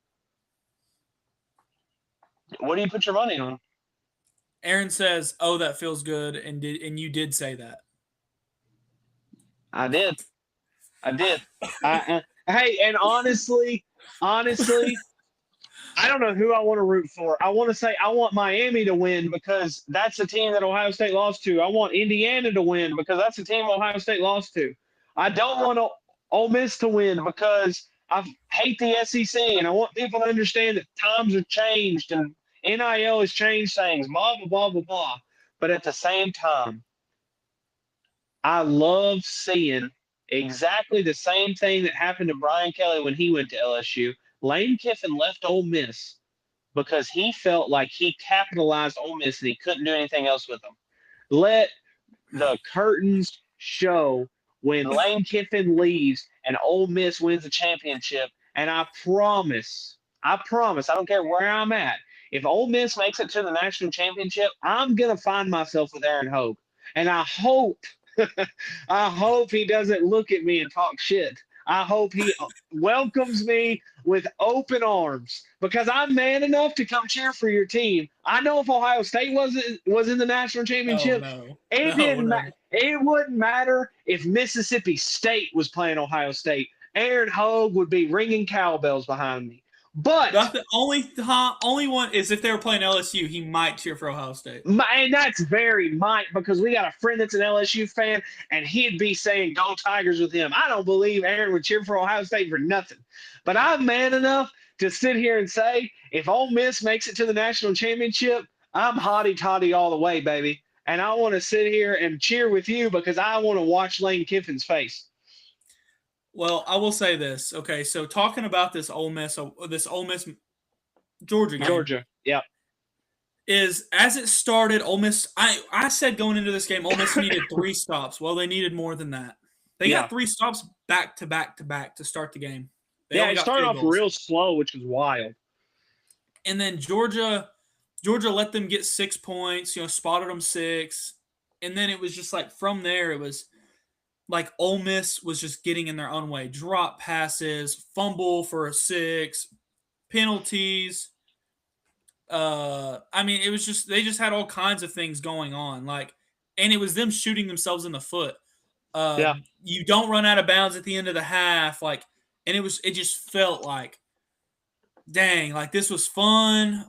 What do you put your money on? Aaron says, "Oh, that feels good," and you did say that. I did. Hey, and honestly, I don't know who I want to root for. I want to say I want Miami to win because that's the team that Ohio State lost to. I want Indiana to win because that's the team Ohio State lost to. I don't want Ole Miss to win because I hate the SEC and I want people to understand that times have changed and NIL has changed things, blah, blah, blah, blah, blah. But at the same time, I love seeing exactly the same thing that happened to Brian Kelly when he went to LSU. Lane Kiffin left Ole Miss because he felt like he capitalized Ole Miss and he couldn't do anything else with them. Let the curtains show when Lane Kiffin leaves and Ole Miss wins the championship. And I promise, I don't care where I'm at, if Ole Miss makes it to the national championship, I'm gonna find myself with Aaron Hogue. And I hope, I hope he doesn't look at me and talk shit. I hope he welcomes me with open arms because I'm man enough to come cheer for your team. I know if Ohio State was in the national Oh championship, no, it no, didn't no. it wouldn't matter if Mississippi State was playing Ohio State. Aaron Hogue would be ringing cowbells behind me. But That's the only one is if they were playing LSU, he might cheer for Ohio State. and that's very might because we got a friend that's an LSU fan, and he'd be saying "Go Tigers" with him. I don't believe Aaron would cheer for Ohio State for nothing. But I'm man enough to sit here and say, if Ole Miss makes it to the national championship, I'm hotty toddy all the way, baby. And I want to sit here and cheer with you because I want to watch Lane Kiffin's face. Well, I will say this. Okay, so talking about this Ole Miss Georgia game. Georgia, yeah. Is as it started, Ole Miss. I said going into this game, Ole Miss needed 3 stops. Well, they needed more than that. They got 3 stops back to back to back to start the game. It started off real slow, which was wild. And then Georgia let them get 6 points. Spotted them 6, and then it was just like from there, it was like Ole Miss was just getting in their own way. Drop passes, fumble for a 6, penalties. It was just they just had all kinds of things going on. And it was them shooting themselves in the foot. You don't run out of bounds at the end of the half. And it just felt like, dang, this was fun.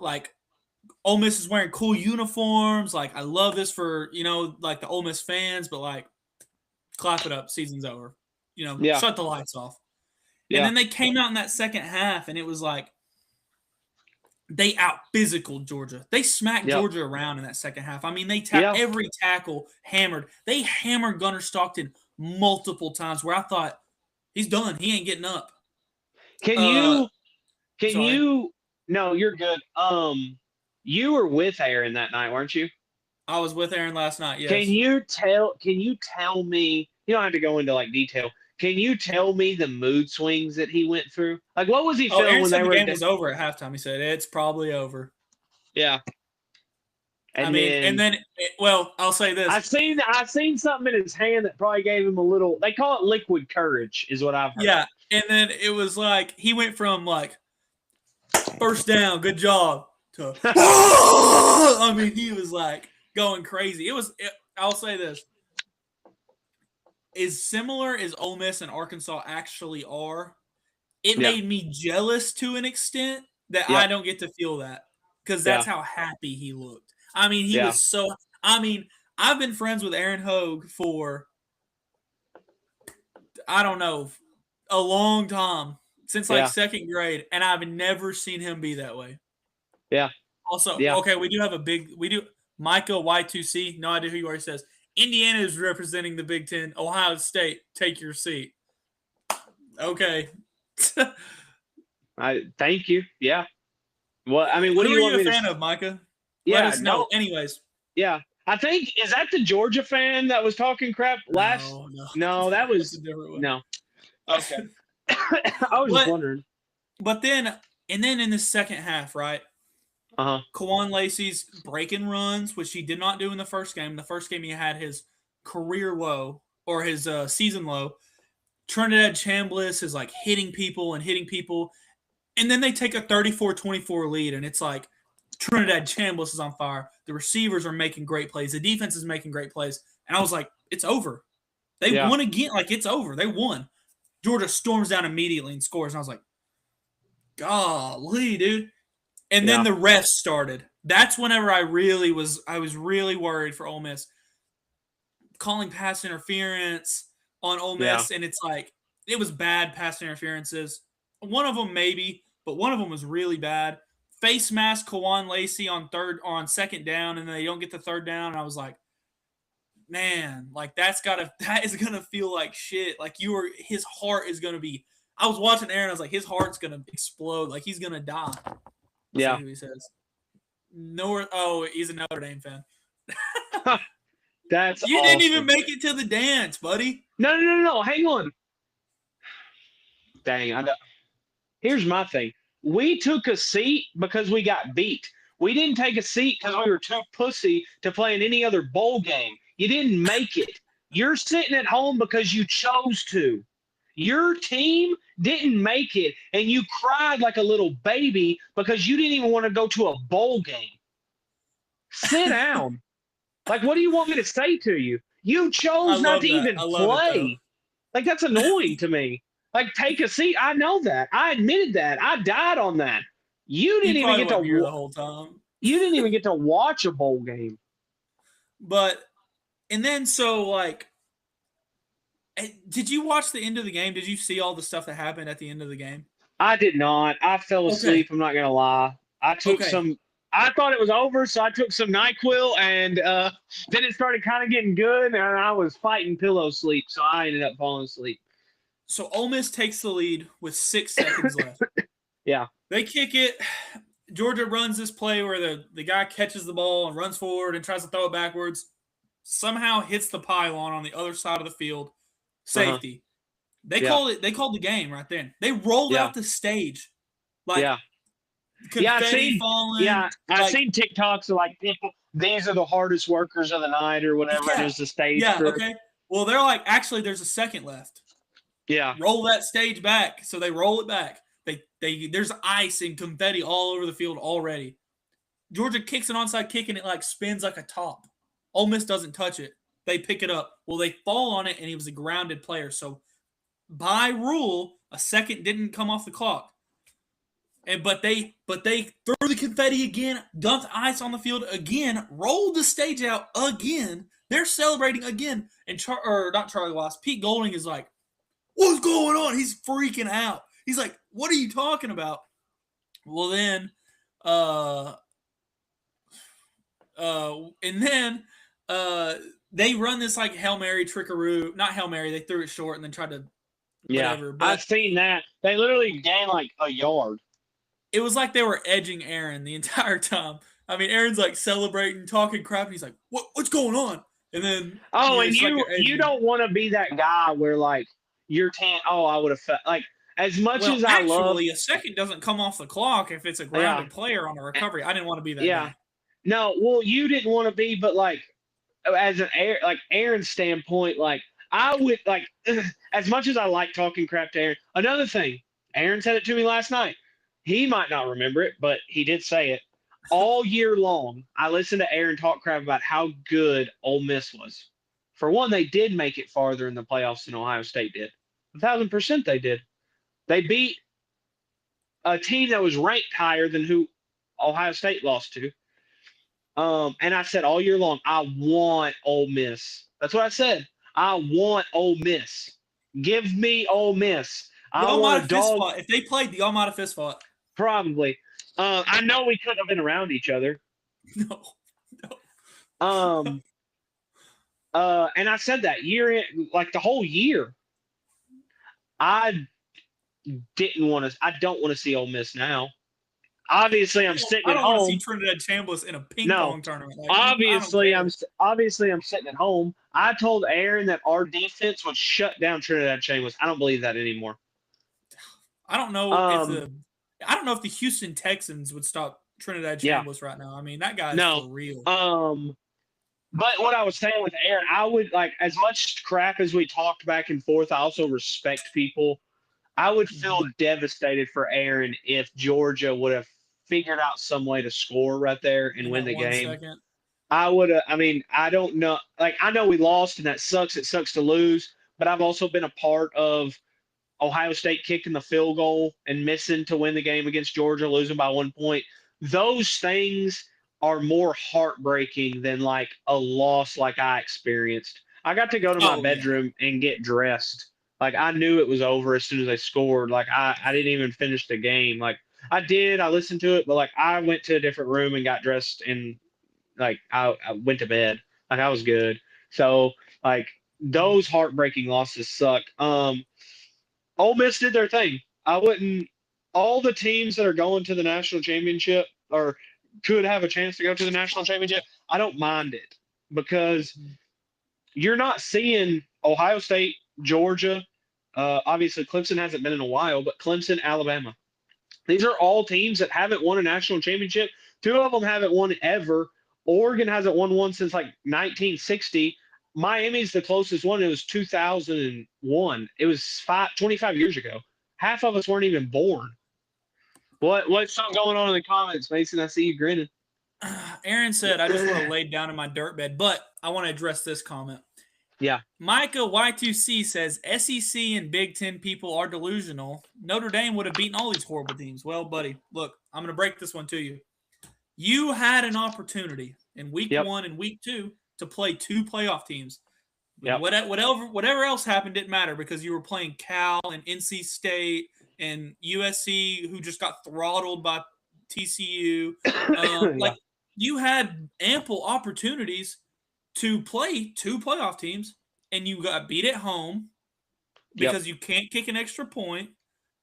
Ole Miss is wearing cool uniforms. I love this for the Ole Miss fans, but clap it up. Season's over. Shut the lights off. And then they came out in that second half, and it was like they out-physicaled Georgia. They smacked Georgia around in that second half. They every tackle hammered. They hammered Gunnar Stockton multiple times where I thought, he's done. He ain't getting up. No, you're good. You were with Aaron that night, weren't you? I was with Aaron last night, yes. Can you tell me, you don't have to go into detail. Can you tell me the mood swings that he went through? What was he feeling when the game was over at halftime? He said, it's probably over. Yeah. And I'll say this. I've seen something in his hand that probably gave him a little, they call it liquid courage is what I've heard. Yeah. And then it was he went from first down, good job, to he was going crazy. I'll say this. As similar as Ole Miss and Arkansas actually are, it made me jealous to an extent that I don't get to feel that because that's how happy he looked. He was so – I've been friends with Aaron Hogue for, I don't know, a long time, since second grade, and I've never seen him be that way. Yeah. Also, okay, we do Micah Y2C, no idea who you are, he says, Indiana is representing the Big Ten. Ohio State, take your seat. Okay. Thank you. Yeah. Well, what who do you are want you me a fan of, Micah? Yeah. Let us know. Anyways. Yeah. I think, is that the Georgia fan that was talking crap last? No, that was a different one. No. Okay. I was just wondering. But then in the second half, right? Kawan Lacey's breaking runs, which he did not do in the first game. The first game he had his career low or his season low. Trinidad Chambliss is hitting people. And then they take a 34-24 lead, and it's Trinidad Chambliss is on fire. The receivers are making great plays. The defense is making great plays. And I was like, it's over. They won again. It's over. They won. Georgia storms down immediately and scores. And I was like, golly, dude. And then the refs started. That's whenever I was really worried for Ole Miss. Calling pass interference on Ole Miss, and it's it was bad pass interferences. One of them maybe, but one of them was really bad. Face mask Kawan Lacey on second down, and they don't get the third down. And I was like, man, like that is gonna feel like shit. Like his heart is gonna be. I was watching Aaron. I was like, his heart's gonna explode. Like he's gonna die. Yeah. He says. He's a Notre Dame fan. That's you awesome. didn't even make it to the dance, buddy. No. Hang on. Dang, I know. Here's my thing. We took a seat because we got beat. We didn't take a seat because we were too pussy to play in any other bowl game. You didn't make it. You're sitting at home because you chose to. Your team didn't make it, and you cried like a little baby because you didn't even want to go to a bowl game. Sit down. Like, what do you want me to say to you? You chose not to even play. Like, that's annoying to me. Like, take a seat. I know that. I admitted that. I died on that. You didn't even get to hear the whole time. You didn't even get to watch a bowl game. And then did you watch the end of the game? Did you see all the stuff that happened at the end of the game? I did not. I fell asleep. Okay. I'm not gonna lie. I took some. I thought it was over, so I took some NyQuil, and then it started kind of getting good, and I was fighting pillow sleep, so I ended up falling asleep. So Ole Miss takes the lead with 6 seconds left. Yeah. They kick it. Georgia runs this play where the guy catches the ball and runs forward and tries to throw it backwards. Somehow hits the pylon on the other side of the field. Safety. They called the game right then. They rolled out the stage. Confetti falling. Yeah, I've seen TikToks of like people, these are the hardest workers of the night or whatever it is, the stage. Yeah, okay. Well, they're like, actually, there's a second left. Yeah. Roll that stage back. So they roll it back. There's ice and confetti all over the field already. Georgia kicks an onside kick and it like spins like a top. Ole Miss doesn't touch it. They pick it up. Well, they fall on it and he was a grounded player. So by rule, a second didn't come off the clock. But they threw the confetti again, dumped ice on the field again, rolled the stage out again. They're celebrating again. And not Charlie Watts, Pete Golding is like, what's going on? He's freaking out. He's like, what are you talking about? Well, then, they run this like Hail Mary trickaroo. Not Hail Mary. They threw it short and then tried to whatever. But I've seen that. They literally gained like a yard. It was like they were edging Aaron the entire time. I mean, Aaron's like celebrating, talking crap. And he's like, what's going on? And then you don't want to be that guy where like your team. I would have felt like as much as I love. A second doesn't come off the clock if it's a grounded player on a recovery. I didn't want to be that guy. No, well, you didn't want to be, but like as Aaron's standpoint, like I would like as much as I like talking crap to Aaron. Another thing, Aaron said it to me last night. He might not remember it, but he did say it. All year long, I listened to Aaron talk crap about how good Ole Miss was. For one, they did make it farther in the playoffs than Ohio State did. 1,000% they did. They beat a team that was ranked higher than who Ohio State lost to. And I said all year long, I want Ole Miss. That's what I said. I want Ole Miss. Give me Ole Miss. I want a dog. If they played, the Almada fist fought. Probably. I know we couldn't have been around each other. No. And I said that like the whole year. I don't want to see Ole Miss now. Obviously, I'm sitting at home. I don't want to see Trinidad Chambliss in a ping pong tournament. Like, obviously, I'm sitting at home. I told Aaron that our defense would shut down Trinidad Chambliss. I don't believe that anymore. I don't know if the Houston Texans would stop Trinidad Chambliss right now. I mean, that guy's for real. But what I was saying with Aaron, I would like as much crap as we talked back and forth. I also respect people. I would feel devastated for Aaron if Georgia would have figured out some way to score right there and win the game. Second. I would have. I mean, I don't know. Like, I know we lost, and that sucks. It sucks to lose. But I've also been a part of Ohio State kicking the field goal and missing to win the game against Georgia, losing by 1 point. Those things are more heartbreaking than like a loss like I experienced. I got to go to my bedroom and get dressed Like I knew it was over as soon as they scored. Like I didn't even finish the game. Like I did, I listened to it, but like I went to a different room and got dressed and like I went to bed. Like I was good. So like those heartbreaking losses suck. Ole Miss did their thing. I wouldn't. All the teams that are going to the national championship or could have a chance to go to the national championship, I don't mind it because you're not seeing Ohio State, Georgia. Obviously, Clemson hasn't been in a while, but Clemson, Alabama. These are all teams that haven't won a national championship. Two of them haven't won ever. Oregon hasn't won one since like 1960. Miami's the closest one. It was 2001. It was 25 years ago. Half of us weren't even born. What's something going on in the comments, Mason? I see you grinning. Aaron said, I just want to lay down in my dirt bed, but I want to address this comment. Yeah. Micah Y2C says, SEC and Big Ten people are delusional. Notre Dame would have beaten all these horrible teams. Well, buddy, look, I'm going to break this one to you. You had an opportunity in week 1 and week 2 to play 2 playoff teams. Yep. Whatever else happened didn't matter because you were playing Cal and NC State and USC, who just got throttled by TCU. Like you had ample opportunities to play 2 playoff teams, and you got beat at home because you can't kick an extra point.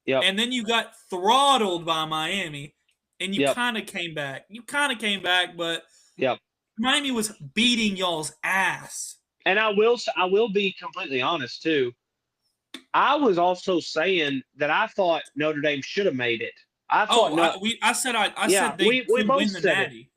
And then you got throttled by Miami, and you kind of came back. But Miami was beating y'all's ass. And I will be completely honest too. I was also saying that I thought Notre Dame should have made it. I said they could win the Natty.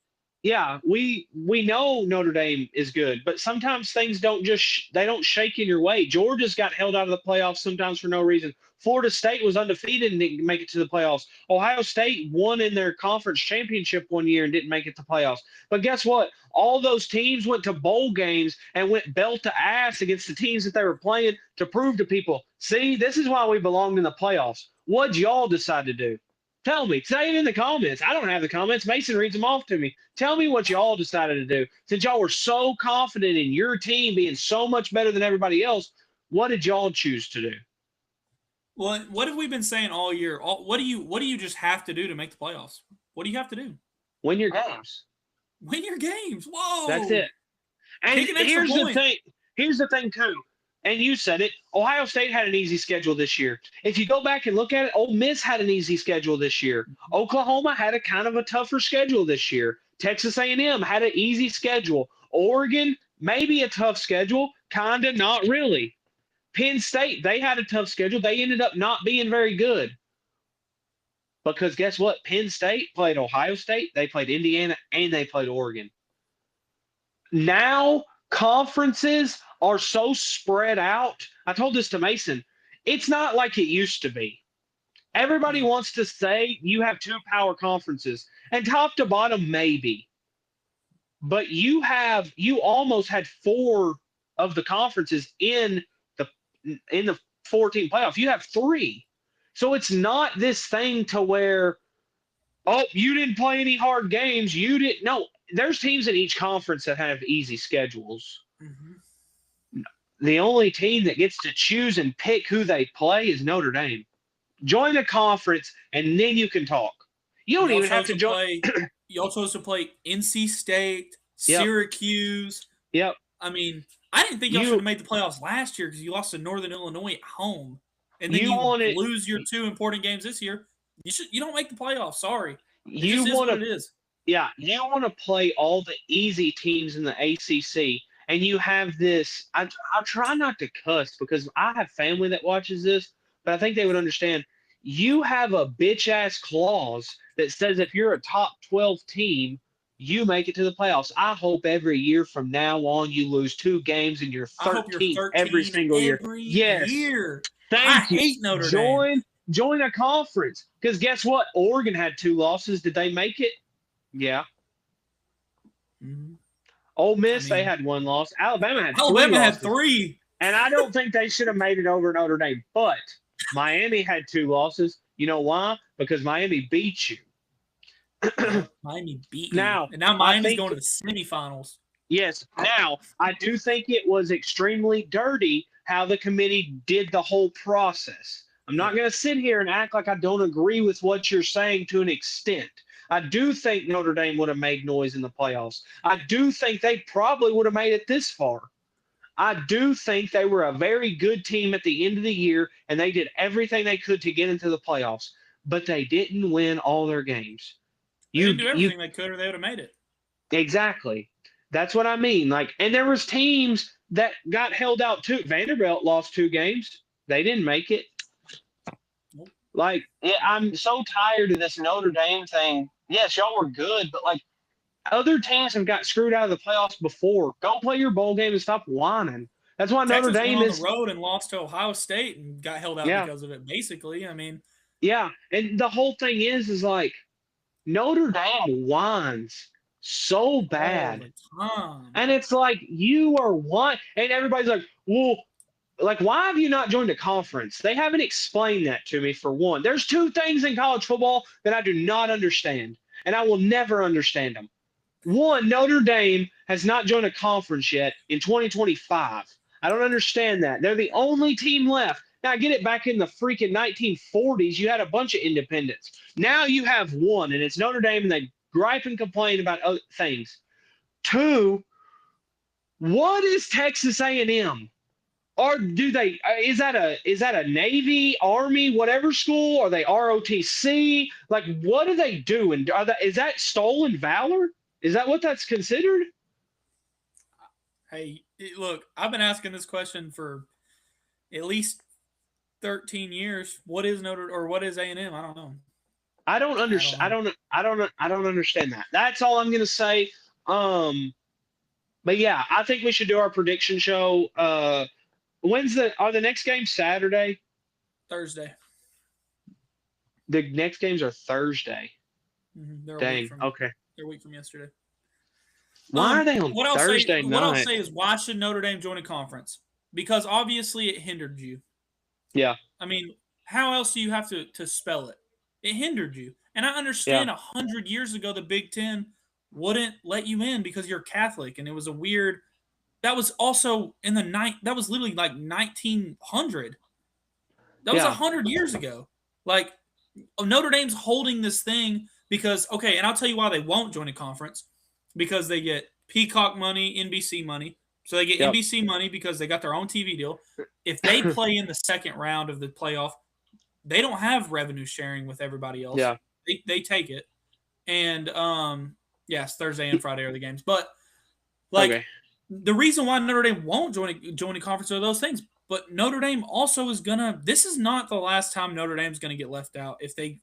Yeah, we know Notre Dame is good, but sometimes things don't they don't shake in your way. Georgia's got held out of the playoffs sometimes for no reason. Florida State was undefeated and didn't make it to the playoffs. Ohio State won in their conference championship one year and didn't make it to playoffs. But guess what? All those teams went to bowl games and went belt to ass against the teams that they were playing to prove to people, see, this is why we belonged in the playoffs. What'd y'all decide to do? Tell me. Say it in the comments. I don't have the comments. Mason reads them off to me. Tell me what y'all decided to do. Since y'all were so confident in your team being so much better than everybody else, what did y'all choose to do? Well, what have we been saying all year? What do you just have to do to make the playoffs? What do you have to do? Win your games. Win your games. Whoa. That's it. And here's the thing. Here's the thing too. And you said it, Ohio State had an easy schedule this year. If you go back and look at it, Ole Miss had an easy schedule this year. Oklahoma had a kind of a tougher schedule this year. Texas A&M had an easy schedule. Oregon, maybe a tough schedule, kind of, not really. Penn State, they had a tough schedule. They ended up not being very good. Because guess what? Penn State played Ohio State, they played Indiana, and they played Oregon. Now, conferences are so spread out. I told this to Mason. It's not like it used to be. Everybody wants to say you have 2 power conferences, and top to bottom, maybe. But you almost had 4 of the conferences in the 14 playoff. You have 3. So it's not this thing to where, oh, you didn't play any hard games. You didn't. No, there's teams in each conference that have easy schedules. Mm-hmm. The only team that gets to choose and pick who they play is Notre Dame. Join a conference, and then you can talk. You don't even have to join. Y'all supposed to play NC State, Syracuse. Yep. I mean, I didn't think y'all should have made the playoffs last year because you lost to Northern Illinois at home, and then you lose your 2 important games this year. You don't make the playoffs. Sorry. It is. Yeah, you want to play all the easy teams in the ACC, and you have this. I try not to cuss because I have family that watches this, but I think they would understand. You have a bitch-ass clause that says if you're a top 12 team, you make it to the playoffs. I hope every year from now on you lose 2 games and you're 13th every single year. Yes. Thank you. I hate Notre Dame. Join a conference because guess what? Oregon had 2 losses. Did they make it? Yeah. Mm-hmm. Ole Miss, they had 1 loss. Alabama had 3. And I don't think they should have made it over Notre Dame. But Miami had 2 losses. You know why? Because Miami beat you. Miami beat you. And now Miami's going to the semifinals. Yes. Now, I do think it was extremely dirty how the committee did the whole process. I'm not going to sit here and act like I don't agree with what you're saying to an extent. I do think Notre Dame would have made noise in the playoffs. I do think they probably would have made it this far. I do think they were a very good team at the end of the year, and they did everything they could to get into the playoffs, but they didn't win all their games. They didn't do everything they could, or they would have made it. Exactly. That's what I mean. Like, and there was teams that got held out too. Vanderbilt lost 2 games. They didn't make it. Like, I'm so tired of this Notre Dame thing. Yes, y'all were good, but like other teams have got screwed out of the playoffs before. Go play your bowl game and stop whining. That's why Texas Notre Dame went is on the road and lost to Ohio State and got held out because of it. Basically, I mean, yeah. And the whole thing is like Notre Dame whines so bad, and it's like you are one, and everybody's like, well. Like, why have you not joined a conference? They haven't explained that to me, for one. There's 2 things in college football that I do not understand, and I will never understand them. One, Notre Dame has not joined a conference yet in 2025. I don't understand that. They're the only team left. Now, I get it, back in the freaking 1940s, you had a bunch of independents. Now you have one, and it's Notre Dame, and they gripe and complain about other things. 2, what is Texas A&M? Or do they? Is that a Navy, Army, whatever school? Are they ROTC? Like, what do they do? And is that stolen valor? Is that what that's considered? Hey, look, I've been asking this question for at least 13 years. What is what is A&M? I don't know. I don't understand. I don't understand that. That's all I'm gonna say. But yeah, I think we should do our prediction show. Are the next games Saturday? Thursday. The next games are Thursday. Mm-hmm. Dang. Okay. They're a week from yesterday. Why are they on Thursday night? What I'll say is, why should Notre Dame join a conference? Because obviously it hindered you. Yeah. I mean, how else do you have to spell it? It hindered you. And I understand 100 years ago the Big Ten wouldn't let you in because you're Catholic, and it was a weird. That was also in the night. That was literally like 1900. That was 100 years ago. Like, Notre Dame's holding this thing because, okay, and I'll tell you why they won't join a conference. Because they get Peacock money, NBC money. So they get NBC money because they got their own TV deal. If they play in the second round of the playoff, they don't have revenue sharing with everybody else. Yeah. They take it. And, yes, Thursday and Friday are the games. But, like, the reason why Notre Dame won't join a conference are those things. But Notre Dame also is going to – this is not the last time Notre Dame's going to get left out. If they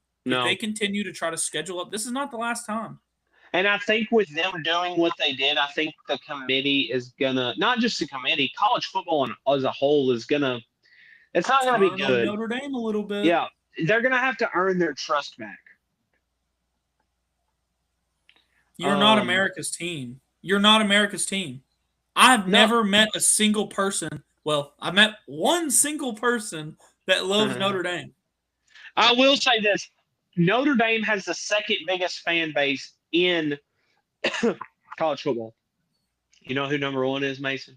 continue to try to schedule up, this is not the last time. And I think with them doing what they did, I think the committee is going to – not just the committee, college football as a whole is going to – it's not going to be good. Notre Dame a little bit. Yeah. They're going to have to earn their trust back. You're not America's team. You're not America's team. I've never met a single person. Well, I've met one single person that loves Notre Dame. I will say this. Notre Dame has the second biggest fan base in college football. You know who number 1 is, Mason?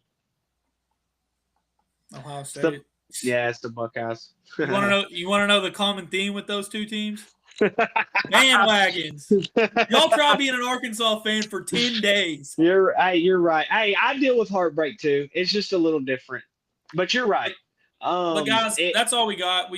Ohio State. It's the Buckeyes. You want to know the common theme with those 2 teams? Bandwagons. Y'all try being an Arkansas fan for 10 days. You're right. Hey, I deal with heartbreak too. It's just a little different. But you're right. But guys, that's all we got.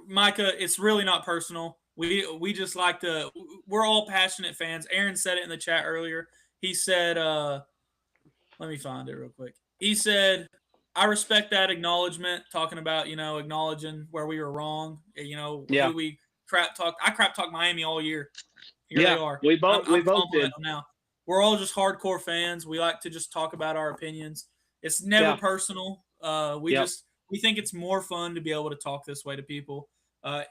Micah, it's really not personal. We just like to – we're all passionate fans. Aaron said it in the chat earlier. He said let me find it real quick. He said, I respect that acknowledgement, talking about, acknowledging where we were wrong, who we crap talk. I crap talk Miami all year. Here they are. We both did. Now. We're all just hardcore fans. We like to just talk about our opinions. It's never personal. We think it's more fun to be able to talk this way to people.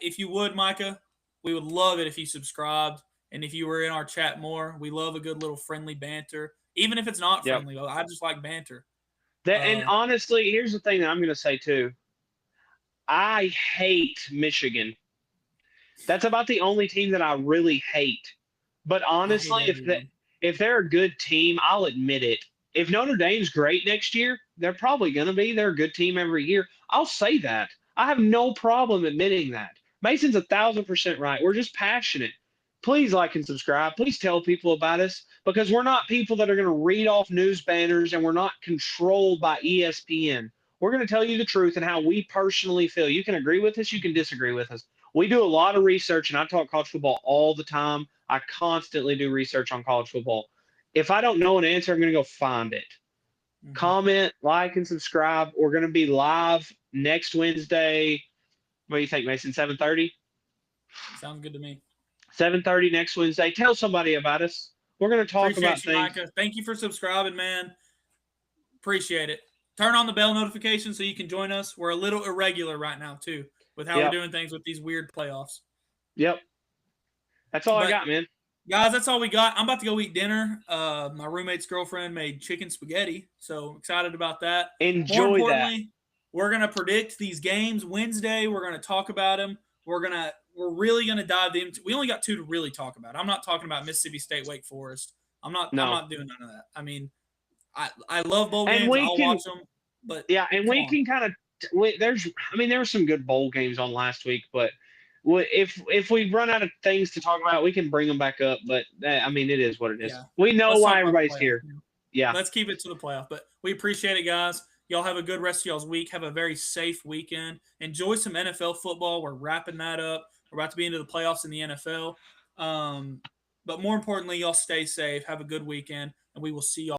If you would, Micah, we would love it if you subscribed and if you were in our chat more. We love a good little friendly banter, even if it's not friendly. I just like banter. And honestly, here's the thing that I'm going to say too. I hate Michigan. That's about the only team that I really hate. But honestly, if they're a good team, I'll admit it. if Notre Dame's great next year, they're probably going to be. They're a good team every year. I'll say that. I have no problem admitting that. Mason's 1,000% right. We're just passionate. Please like and subscribe. Please tell people about us because we're not people that are going to read off news banners and we're not controlled by ESPN. We're going to tell you the truth and how we personally feel. You can agree with us, you can disagree with us. We do a lot of research, and I talk college football all the time. I constantly do research on college football. If I don't know an answer, I'm going to go find it. Mm-hmm. Comment, like, and subscribe. We're going to be live next Wednesday. What do you think, Mason? 7:30? Sounds good to me. 7:30 next Wednesday. Tell somebody about us. We're going to talk Appreciate about you, things. Micah. Thank you for subscribing, man. Appreciate it. Turn on the bell notification so you can join us. We're a little irregular right now, too, with how we're doing things with these weird playoffs. Yep. That's all I got, man. Guys, that's all we got. I'm about to go eat dinner. My roommate's girlfriend made chicken spaghetti, so excited about that. Enjoy More importantly, that. we're going to predict these games Wednesday. We're going to talk about them. We're really going to dive into. We only got 2 to really talk about. I'm not talking about Mississippi State, Wake Forest. I'm not doing none of that. I mean, I love bowl games. I'll watch them. But yeah, and we can kind of there were some good bowl games on last week, but if we run out of things to talk about, we can bring them back up. But I mean, it is what it is. Yeah. We know why everybody's here. Yeah, let's keep it to the playoff. But we appreciate it, guys. Y'all have a good rest of y'all's week. Have a very safe weekend. Enjoy some NFL football. We're wrapping that up. We're about to be into the playoffs in the NFL. But more importantly, y'all stay safe. Have a good weekend, and we will see y'all.